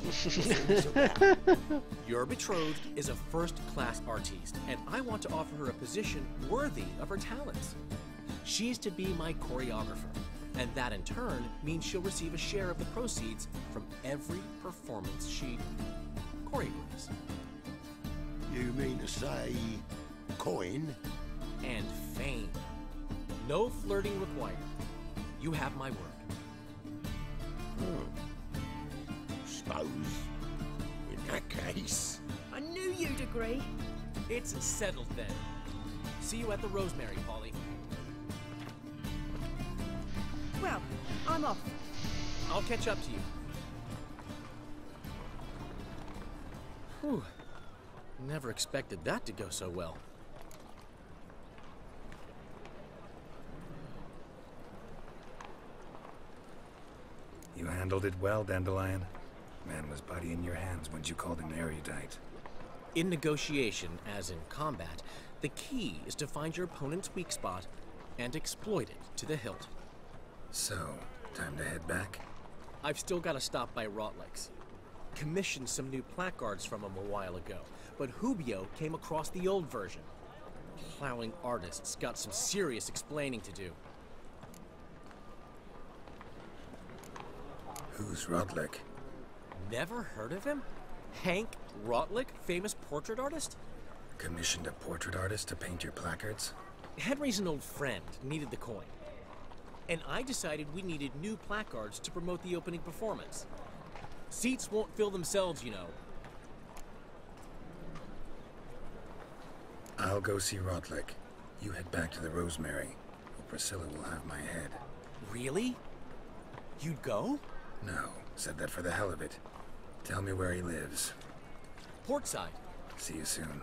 your betrothed is a first-class artiste, and I want to offer her a position worthy of her talents. She's to be my choreographer, and that in turn means she'll receive a share of the proceeds from every performance she choreographs. You mean to say coin? And fame. No flirting required. You have my word. Suppose, in that case... I knew you'd agree. It's settled then. See you at the Rosemary, Polly. Well, I'm off. I'll catch up to you. Whew. Never expected that to go so well. You handled it well, Dandelion. Man was body in your hands once you called him erudite. In negotiation, as in combat, the key is to find your opponent's weak spot and exploit it to the hilt. So, Time to head back? I've still got to stop by Rotlick's. Commissioned some new placards from him a while ago, but Hubio came across the old version. Plowing artists got some serious explaining to do. Who's Rotlick? Never heard of him? Hank Rotlick, famous portrait artist? Commissioned a portrait artist to paint your placards? Henry's an old friend, needed the coin. And I decided we needed new placards to promote the opening performance. Seats won't fill themselves, you know. I'll go see Rotlick. You head back to the Rosemary, or Priscilla will have my head. Really? You'd go? No, said that for the hell of it. Tell me where he lives. Portside. See you soon.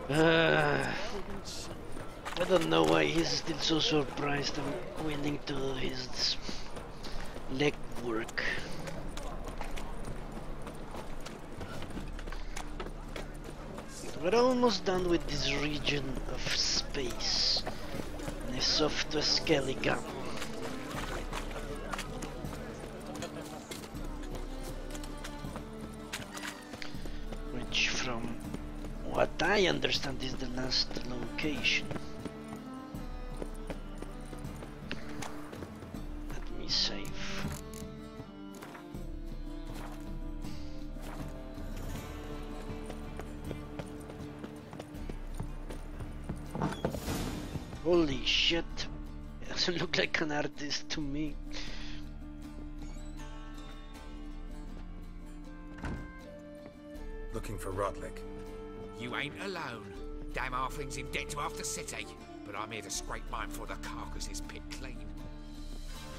I don't know why he's still so surprised I'm willing to do his leg work. We're almost done with this region of space. And a soft skeleton. Which from what I understand is the last location. Let me save. Holy shit, it doesn't look like an artist to me. Looking for Rotlick. You ain't alone. Damn halfling's in debt to half the city, but I'm here to scrape mine for the carcass is pit clean.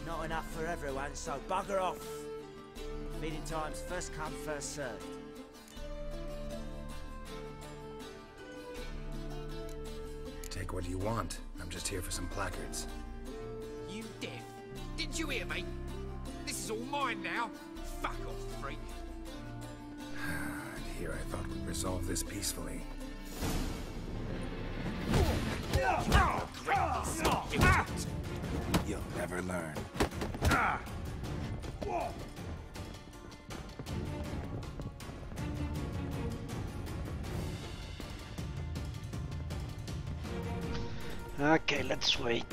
Not enough for everyone, so bugger off. Feeding time's first come, first served. Take what you want. I'm just here for some placards. You deaf? Didn't you hear me? This is all mine now. Fuck off, freak. And here I thought we'd resolve this peacefully. You'll never learn. Okay, let's wait.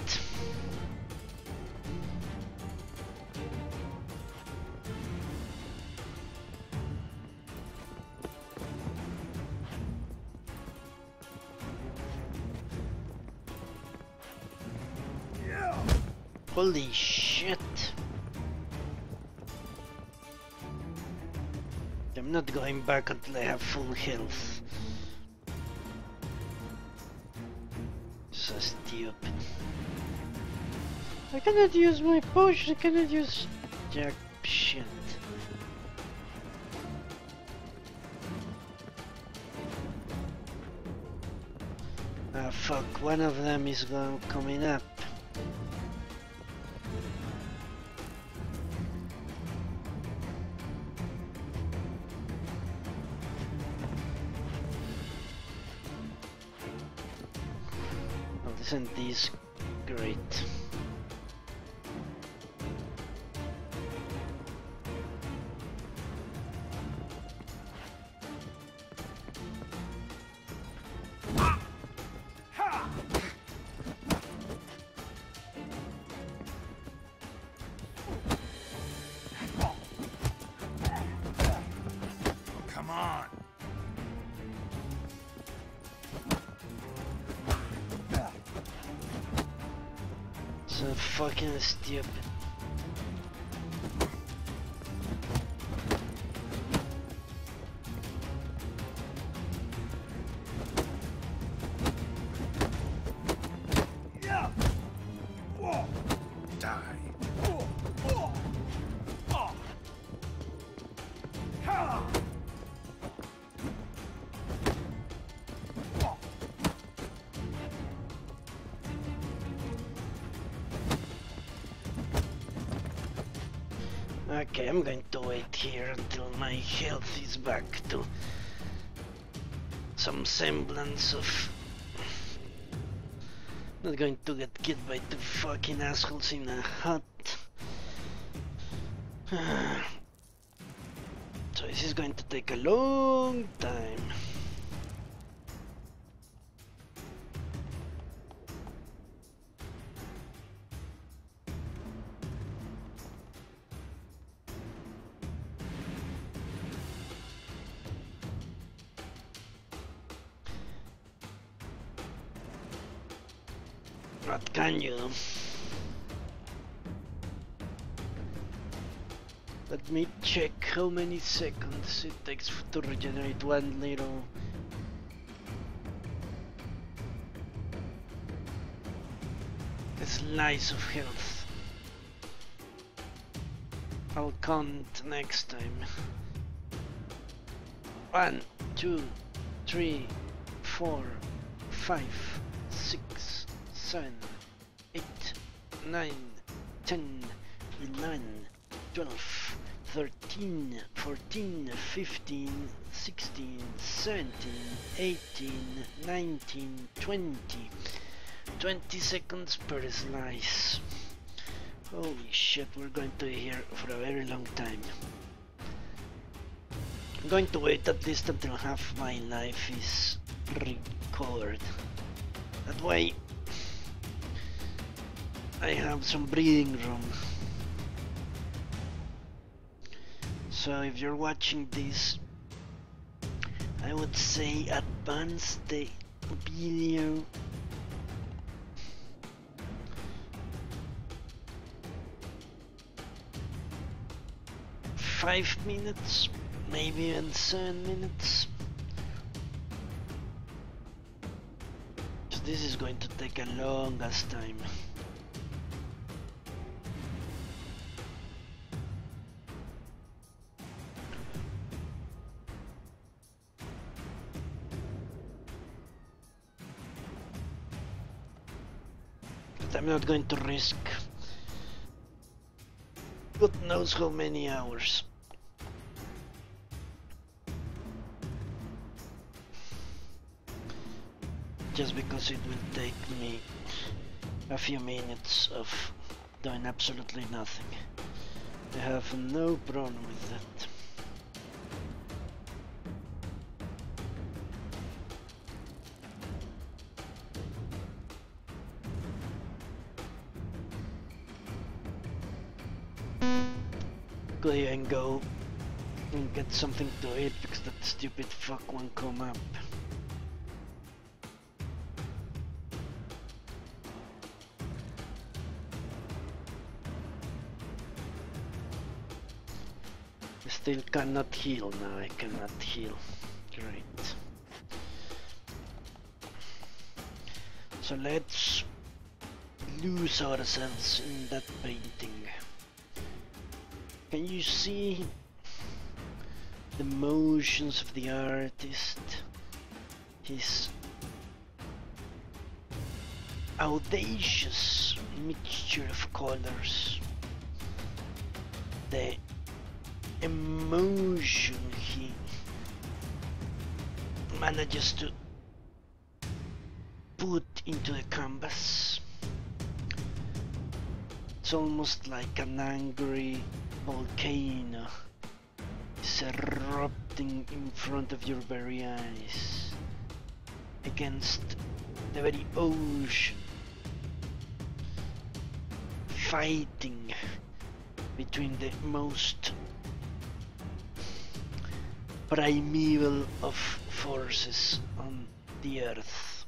Holy shit. I'm not going back until I have full health. So stupid. I cannot use my potion, I cannot use jack shit. Ah fuck, one of them is coming up. Isn't this great? Come on. So fucking stupid. Okay, I'm going to wait here until my health is back to some semblance of Not going to get killed by two fucking assholes in a hut. So this is going to take a long time. What can you do? Let me check how many seconds it takes to regenerate one little slice of health. I'll count next time. 1, 2, 3, 4, 5, 6, 7, 8, 9, 10, 11, 12, 13, 14, 15, 16, 17, 18, 19, 20. 20 seconds per slice. Holy shit, we're going to be here for a very long time. I'm going to wait at least until half my life is recovered. That way I have some breathing room. So if you're watching this, I would say advance the video. Five minutes, maybe even 7 minutes. So this is going to take a long ass time. But I'm not going to risk God knows how many hours. Just because it will take me a few minutes of doing absolutely nothing. I have no problem with that. Could even go and get something to eat because that stupid fuck won't come up. I still cannot heal now, I cannot heal. Great. So let's lose ourselves in that painting. Can you see the motions of the artist? His audacious mixture of colors, the emotion he manages to put into the canvas. It's almost like an angry volcano is erupting in front of your very eyes against the very ocean, fighting between the most primeval of forces on the earth,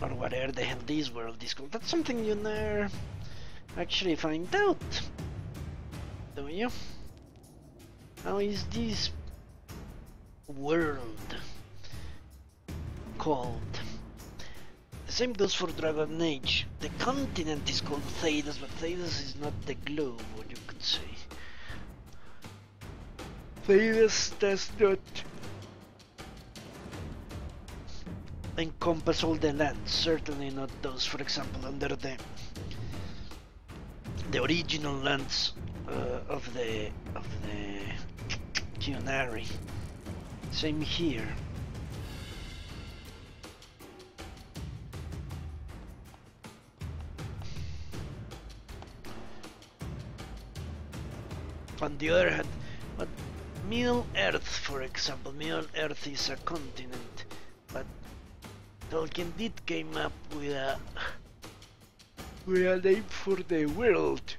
or whatever the hell this world is called. That's something you never actually find out, do you? How is this world called? The same goes for Dragon Age. The continent is called Thedas, but Thedas is not the globe, what you could say. Thedas does not encompass all the lands, certainly not those, for example, under the original lands of the Qunari. Same here. On the other hand, but Middle Earth, for example, Middle Earth is a continent, but Tolkien did came up with a name for the world.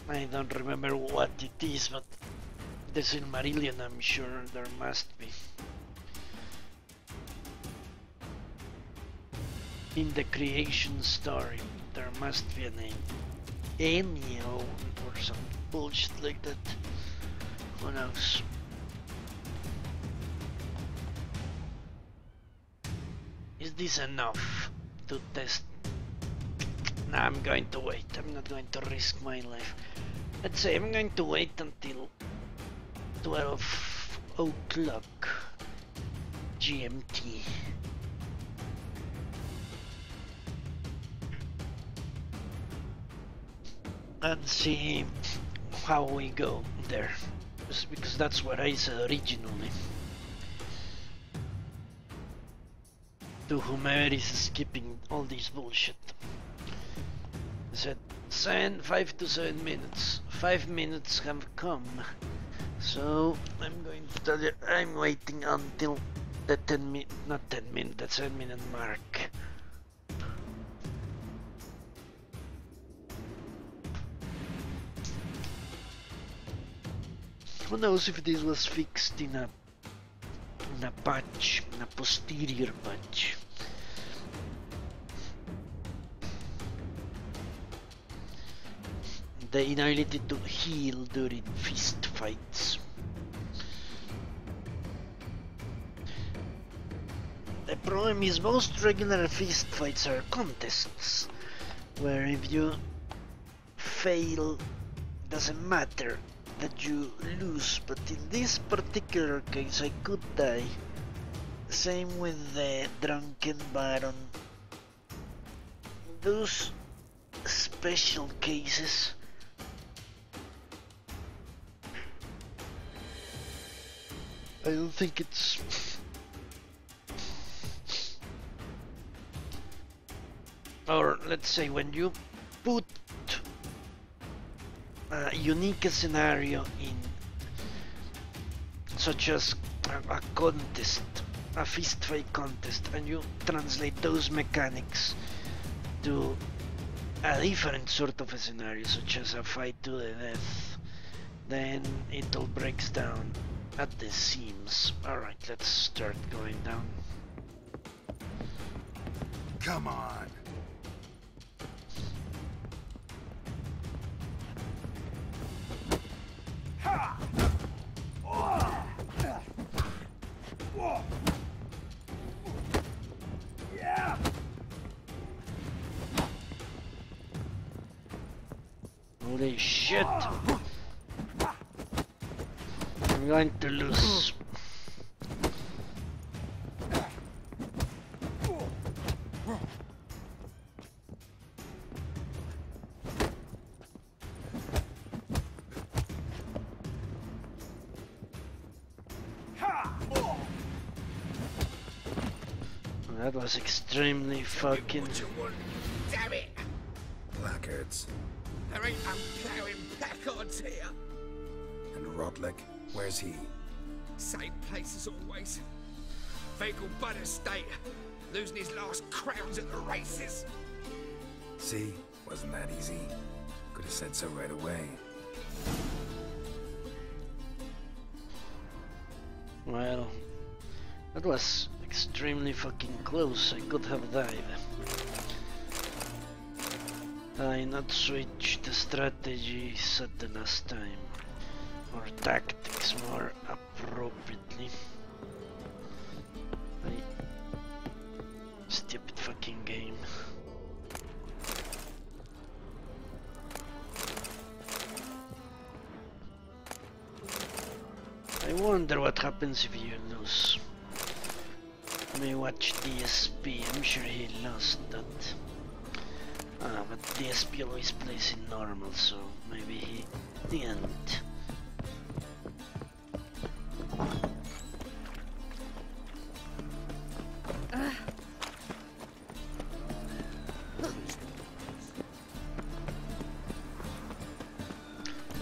I don't remember what it is, but the Silmarillion, I'm sure there must be. In the creation story, there must be a name. Enio or some bullshit like that. Who knows? Is this enough to test? Nah, I'm going to wait. I'm not going to risk my life. Let's say I'm going to wait until 12 o'clock GMT. And see how we go there. Just because that's what I said originally. To whomever is skipping all this bullshit. I said 5 to 7 minutes. 5 minutes have come. So I'm going to tell you I'm waiting until the 7 minute mark. Who knows if this was fixed in a patch, in a posterior patch. The inability to heal during fist fights. The problem is most regular fist fights are contests, where if you fail, doesn't matter that you lose, but in this particular case I could die. Same with the Drunken Baron. Those special cases I don't think it's or let's say when you put a unique scenario in such as a contest, a fist fight contest, and you translate those mechanics to a different sort of a scenario such as a fight to the death, then it all breaks down at the seams. Alright, let's start going down. Come on. Yeah. Holy shit! I'm going to lose. That was extremely fucking... Damn it! Blackguards. There ain't no ploughing placards here. And Rodlick, where's he? Same place as always. Fecal bud estate. Losing his last crowns at the races. See? Wasn't that easy? Could have said so right away. Well, that was extremely fucking close. I could have died. I not switched the strategies at the last time, or tactics more appropriately. Stupid fucking game. I wonder what happens if you lose. Let me watch DSP, I'm sure he lost that. But DSP always plays in normal, so maybe he didn't.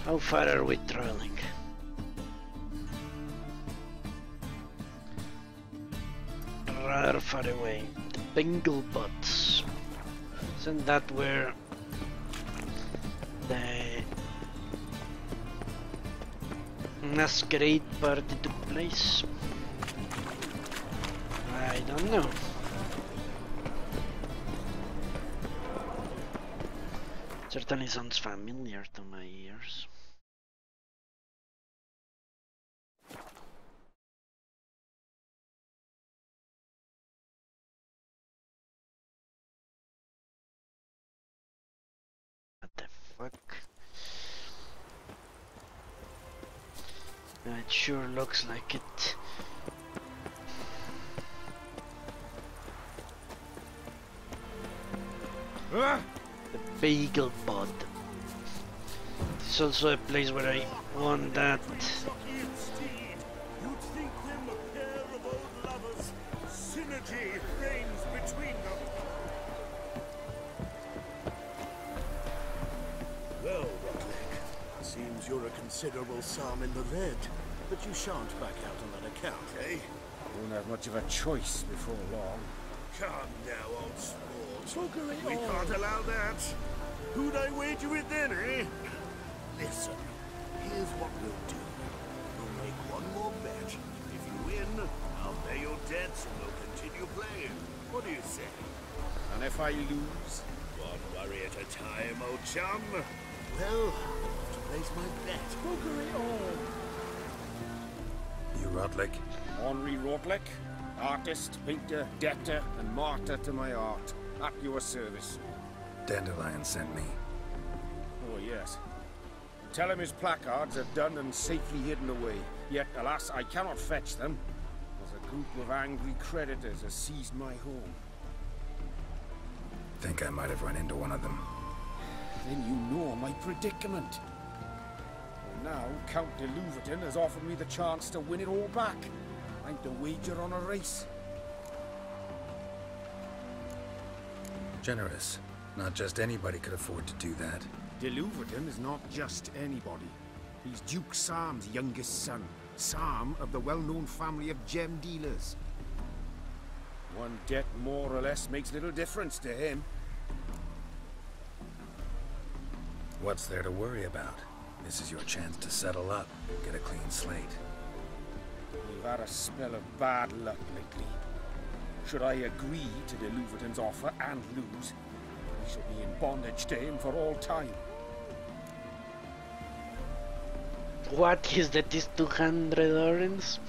How far are we traveling? Rather far away. The Bengal Butts. Isn't that where the masquerade party took place? I don't know. Certainly sounds familiar to my ears. What the fuck? It sure looks like it. The Bagel Pod. It's also a place where I want that. You'd think them a pair of old lovers. Synergy reigns between them. Well, Rockleg, seems you're a considerable sum in the red, but you shan't back out on that account, eh? Won't have much of a choice before long. Come now, old sport. We can't allow that. Who'd I wager with then, eh? Listen, here's what we'll do. We'll make one more bet. If you win, I'll pay your debts and we'll continue playing. What do you say? And if I lose? One worry at a time, old chum. Well, I'll have to place my bet. You Rotlick? Henri Rotlick, artist, painter, debtor, and martyr to my art. At your service. Dandelion sent me. Oh, yes. Tell him his placards are done and safely hidden away. Yet, alas, I cannot fetch them, as a group of angry creditors has seized my home. Think I might have run into one of them. Then you know my predicament. Well, now, Count de Louverton has offered me the chance to win it all back. I'm to wager on a race. Generous. Not just anybody could afford to do that. De Louverton is not just anybody. He's Duke Sam's youngest son. Sam of the well-known family of gem dealers. One debt more or less makes little difference to him. What's there to worry about? This is your chance to settle up, get a clean slate. We've had a spell of bad luck lately. Should I agree to de Louverton's offer and lose, we shall be in bondage to him for all time. What is that? Is 200 orange?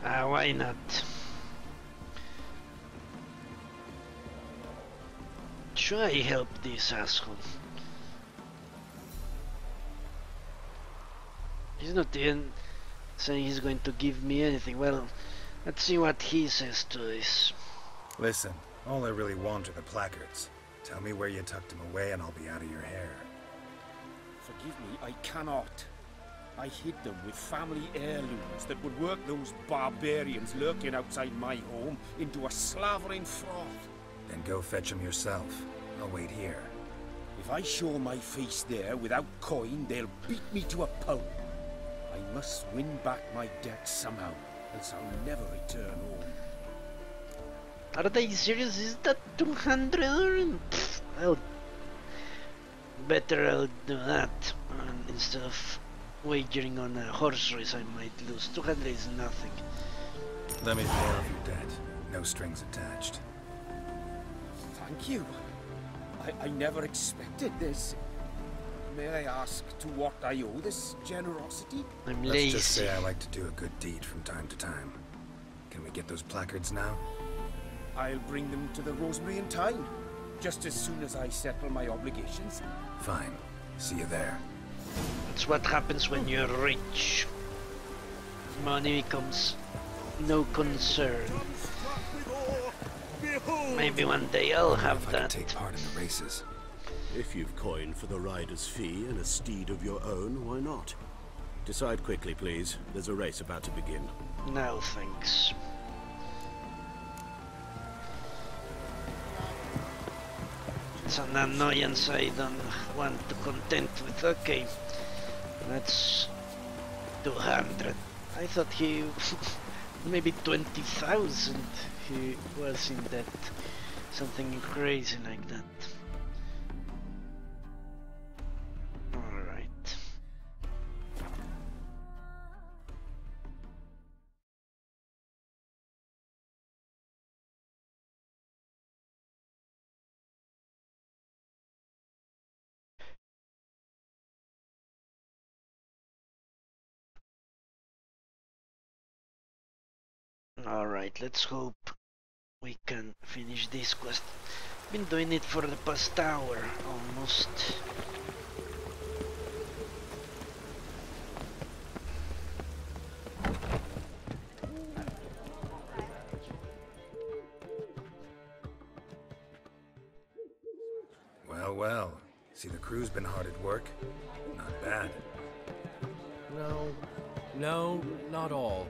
Why not? Should I help this asshole? He's not even saying he's going to give me anything. Well, let's see what he says to this. Listen, all I really want are the placards. Tell me where you tucked them away and I'll be out of your hair. Forgive me, I cannot. I hid them with family heirlooms that would work those barbarians lurking outside my home into a slavering froth. Then go fetch them yourself. I'll wait here. If I show my face there without coin, they'll beat me to a pulp. I must win back my debt somehow, else I'll never return home. Are they serious? Is that 200? I'll do that instead of wagering on a horse race I might lose. 200 is nothing. Let me pay off your debt. No strings attached. Thank you. I never expected this. May I ask to what I owe this generosity? I'm Let's lazy. just say I like to do a good deed from time to time. Can we get those placards now? I'll bring them to the Rosemary in time, just as soon as I settle my obligations. Fine. See you there. That's what happens when you're rich. Money becomes no concern. Maybe one day I'll have that. Take part in the races. If you've coined for the rider's fee and a steed of your own, why not? Decide quickly, please. There's a race about to begin. No, thanks. That's an annoyance I don't want to contend with. Okay, that's 200. I thought he maybe 20,000 he was in that. Something crazy like that. Alright. Alright, let's hope we can finish this quest. Been doing it for the past hour almost. Well, well. See, the crew's been hard at work. Not bad. No, not all.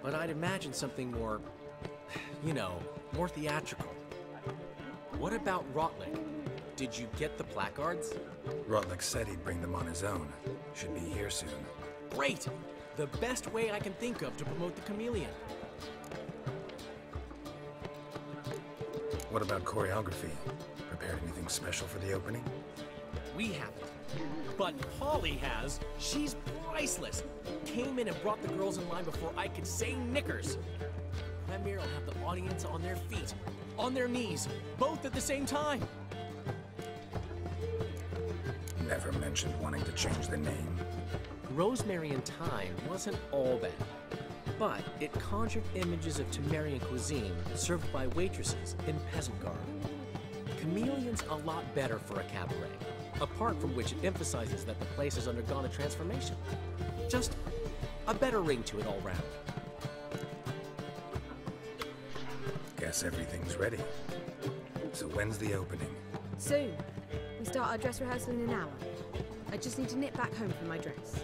But I'd imagine something more, you know, more theatrical. What about Rotlick? Did you get the placards? Rotlick said he'd bring them on his own. Should be here soon. Great! The best way I can think of to promote the chameleon. What about choreography? Prepared anything special for the opening? We haven't. But Polly has. She's priceless. Came in and brought the girls in line before I could say knickers. Premier will have the audience on their feet, on their knees, both at the same time. Never mentioned wanting to change the name. Rosemary and Thyme wasn't all bad, but it conjured images of Temerian cuisine served by waitresses in peasant garb. Chameleon's a lot better for a cabaret, apart from which it emphasizes that the place has undergone a transformation. Just a better ring to it all round. Guess everything's ready. So when's the opening? Soon. We start our dress rehearsal in an hour. I just need to nip back home for my dress.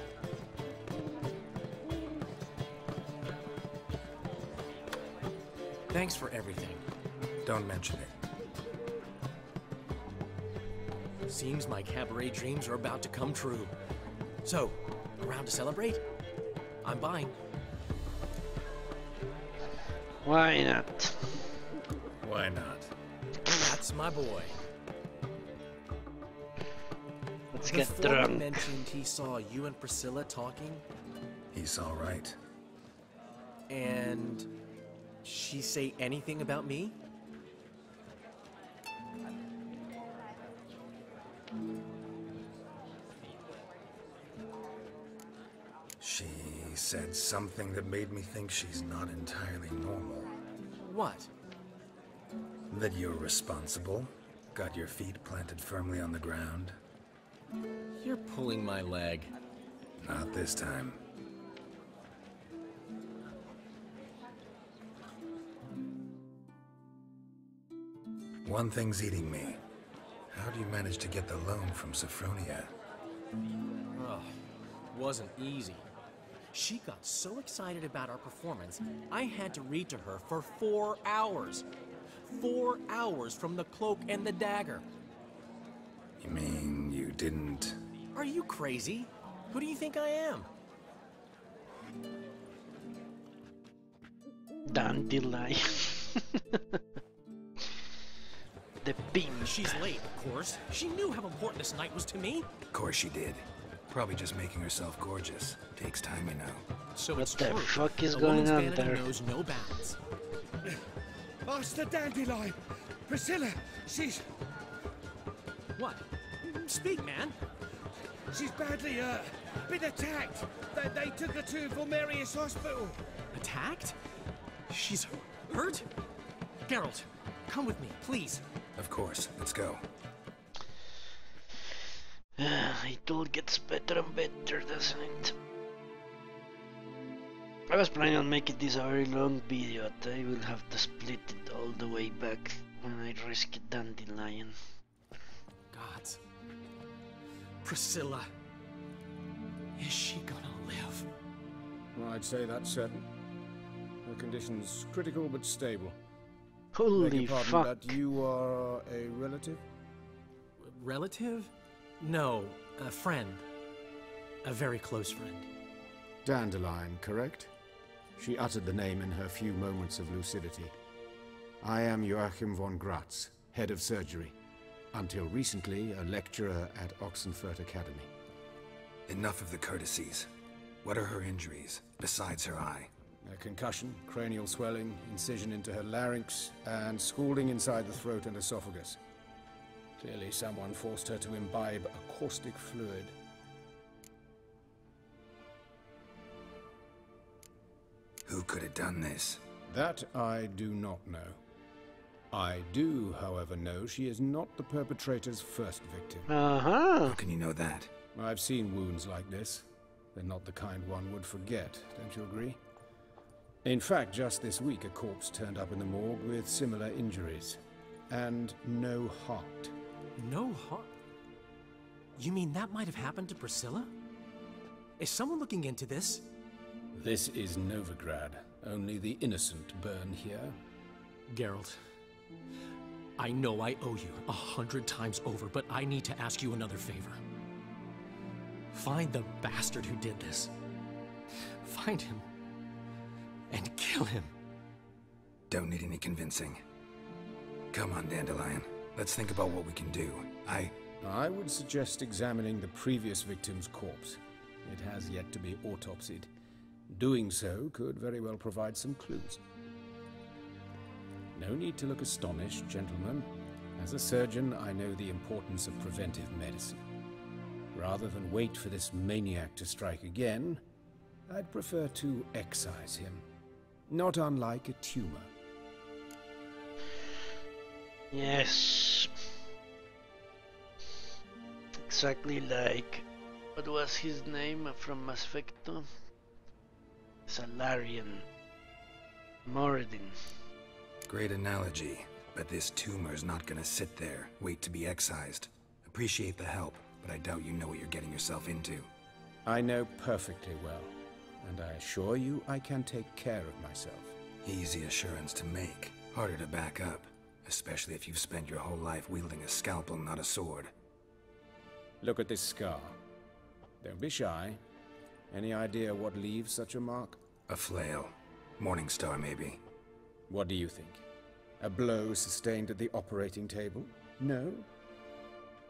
Thanks for everything. Don't mention it. Seems my cabaret dreams are about to come true. So, around to celebrate? I'm buying. Why not? Why not? That's my boy. Let's The get foreman drunk. mentioned he saw you and Priscilla talking. He's all right. And she say anything about me? She said something that made me think she's not entirely normal. What? That you're responsible, got your feet planted firmly on the ground. You're pulling my leg. Not this time. One thing's eating me. How do you manage to get the loan from Sophronia? Ugh, wasn't easy. She got so excited about our performance, I had to read to her for 4 hours. 4 hours from the Cloak and the Dagger. You mean you didn't... Are you crazy? Who do you think I am? Dandelion. The beam. She's late, of course. She knew how important this night was to me. Of course she did. Probably just making herself gorgeous. Takes time, you know. So What it's the true. fuck is A going woman's on vanity there? knows no bounds. Master Dandelion! Priscilla, she's... What? Speak, man. She's badly, been attacked. They took her to Vulmerius Hospital. Attacked? She's hurt? Geralt, come with me, please. Of course. Let's go. It all gets better and better, doesn't it? I was planning on making this a very long video, but I will have to split it all the way back when I rescue Dandelion. Gods. Priscilla. Is she gonna live? Well, I'd say that's certain. Her condition's critical but stable. Holy Beg your pardon, fuck. but you are a relative? relative? No, a friend. A very close friend. Dandelion, correct? She uttered the name in her few moments of lucidity. I am Joachim von Gratz, head of surgery. Until recently, a lecturer at Oxenfurt Academy. Enough of the courtesies. What are her injuries, besides her eye? A concussion, cranial swelling, incision into her larynx, and scalding inside the throat and esophagus. Clearly someone forced her to imbibe a caustic fluid. Who could have done this? That I do not know. I do, however, know she is not the perpetrator's first victim. Uh-huh. How can you know that? I've seen wounds like this. They're not the kind one would forget, don't you agree? In fact, just this week a corpse turned up in the morgue with similar injuries. And no heart. No heart? You mean that might have happened to Priscilla? Is someone looking into this? This is Novigrad. Only the innocent burn here. Geralt, I know I owe you 100 times over, but I need to ask you another favor. Find the bastard who did this. Find him. And kill him. Don't need any convincing. Come on, Dandelion. Let's think about what we can do. I would suggest examining the previous victim's corpse. It has yet to be autopsied. Doing so could very well provide some clues. No need to look astonished, gentlemen. As a surgeon, I know the importance of preventive medicine. Rather than wait for this maniac to strike again, I'd prefer to excise him. Not unlike a tumor. Yes. Exactly like... what was his name from Mass Effect 2? Salarian. Moradin. Great analogy, but this tumor's not gonna sit there, wait to be excised. Appreciate the help, but I doubt you know what you're getting yourself into. I know perfectly well, and I assure you I can take care of myself. Easy assurance to make, harder to back up, especially if you've spent your whole life wielding a scalpel, not a sword. Look at this scar. Don't be shy. Any idea what leaves such a mark? A flail. Morningstar, maybe. What do you think? A blow sustained at the operating table? No?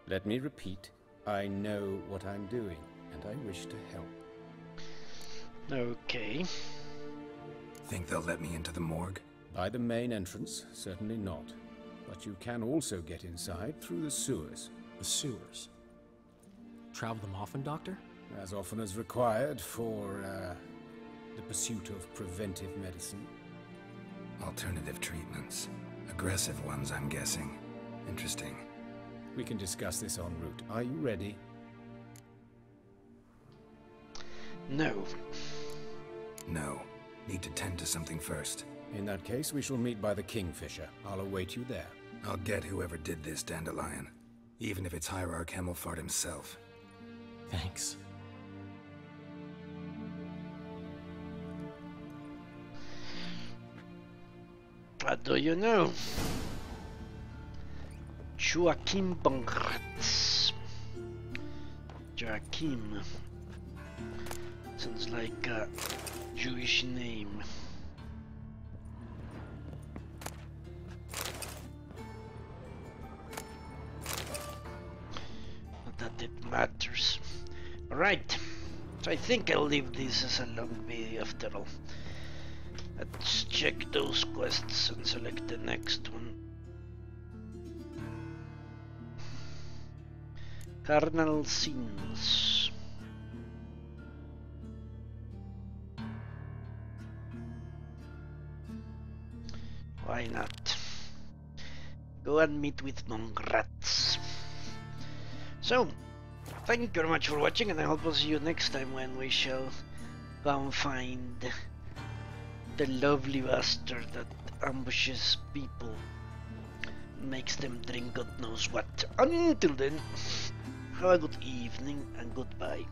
Let me repeat. I know what I'm doing, and I wish to help. Okay. Think they'll let me into the morgue? By the main entrance, certainly not. But you can also get inside through the sewers. The sewers? Travel them often, Doctor? As often as required for, the pursuit of preventive medicine. Alternative treatments. Aggressive ones, I'm guessing. Interesting. We can discuss this en route. Are you ready? No. No. Need to tend to something first. In that case, we shall meet by the Kingfisher. I'll await you there. I'll get whoever did this, Dandelion. Even if it's Hierarch Hemmelfart himself. Thanks. What do you know? Joachim von Gratz. Joachim. Sounds like a Jewish name. Not that it matters. Right. So I think I'll leave this as a long video after all. Let's check those quests and select the next one. Carnal sins. Why not? Go and meet with von Gratz. So, thank you very much for watching, and I hope we'll see you next time when we shall go and find the lovely bastard that ambushes people, makes them drink God knows what. Until then, have a good evening and goodbye.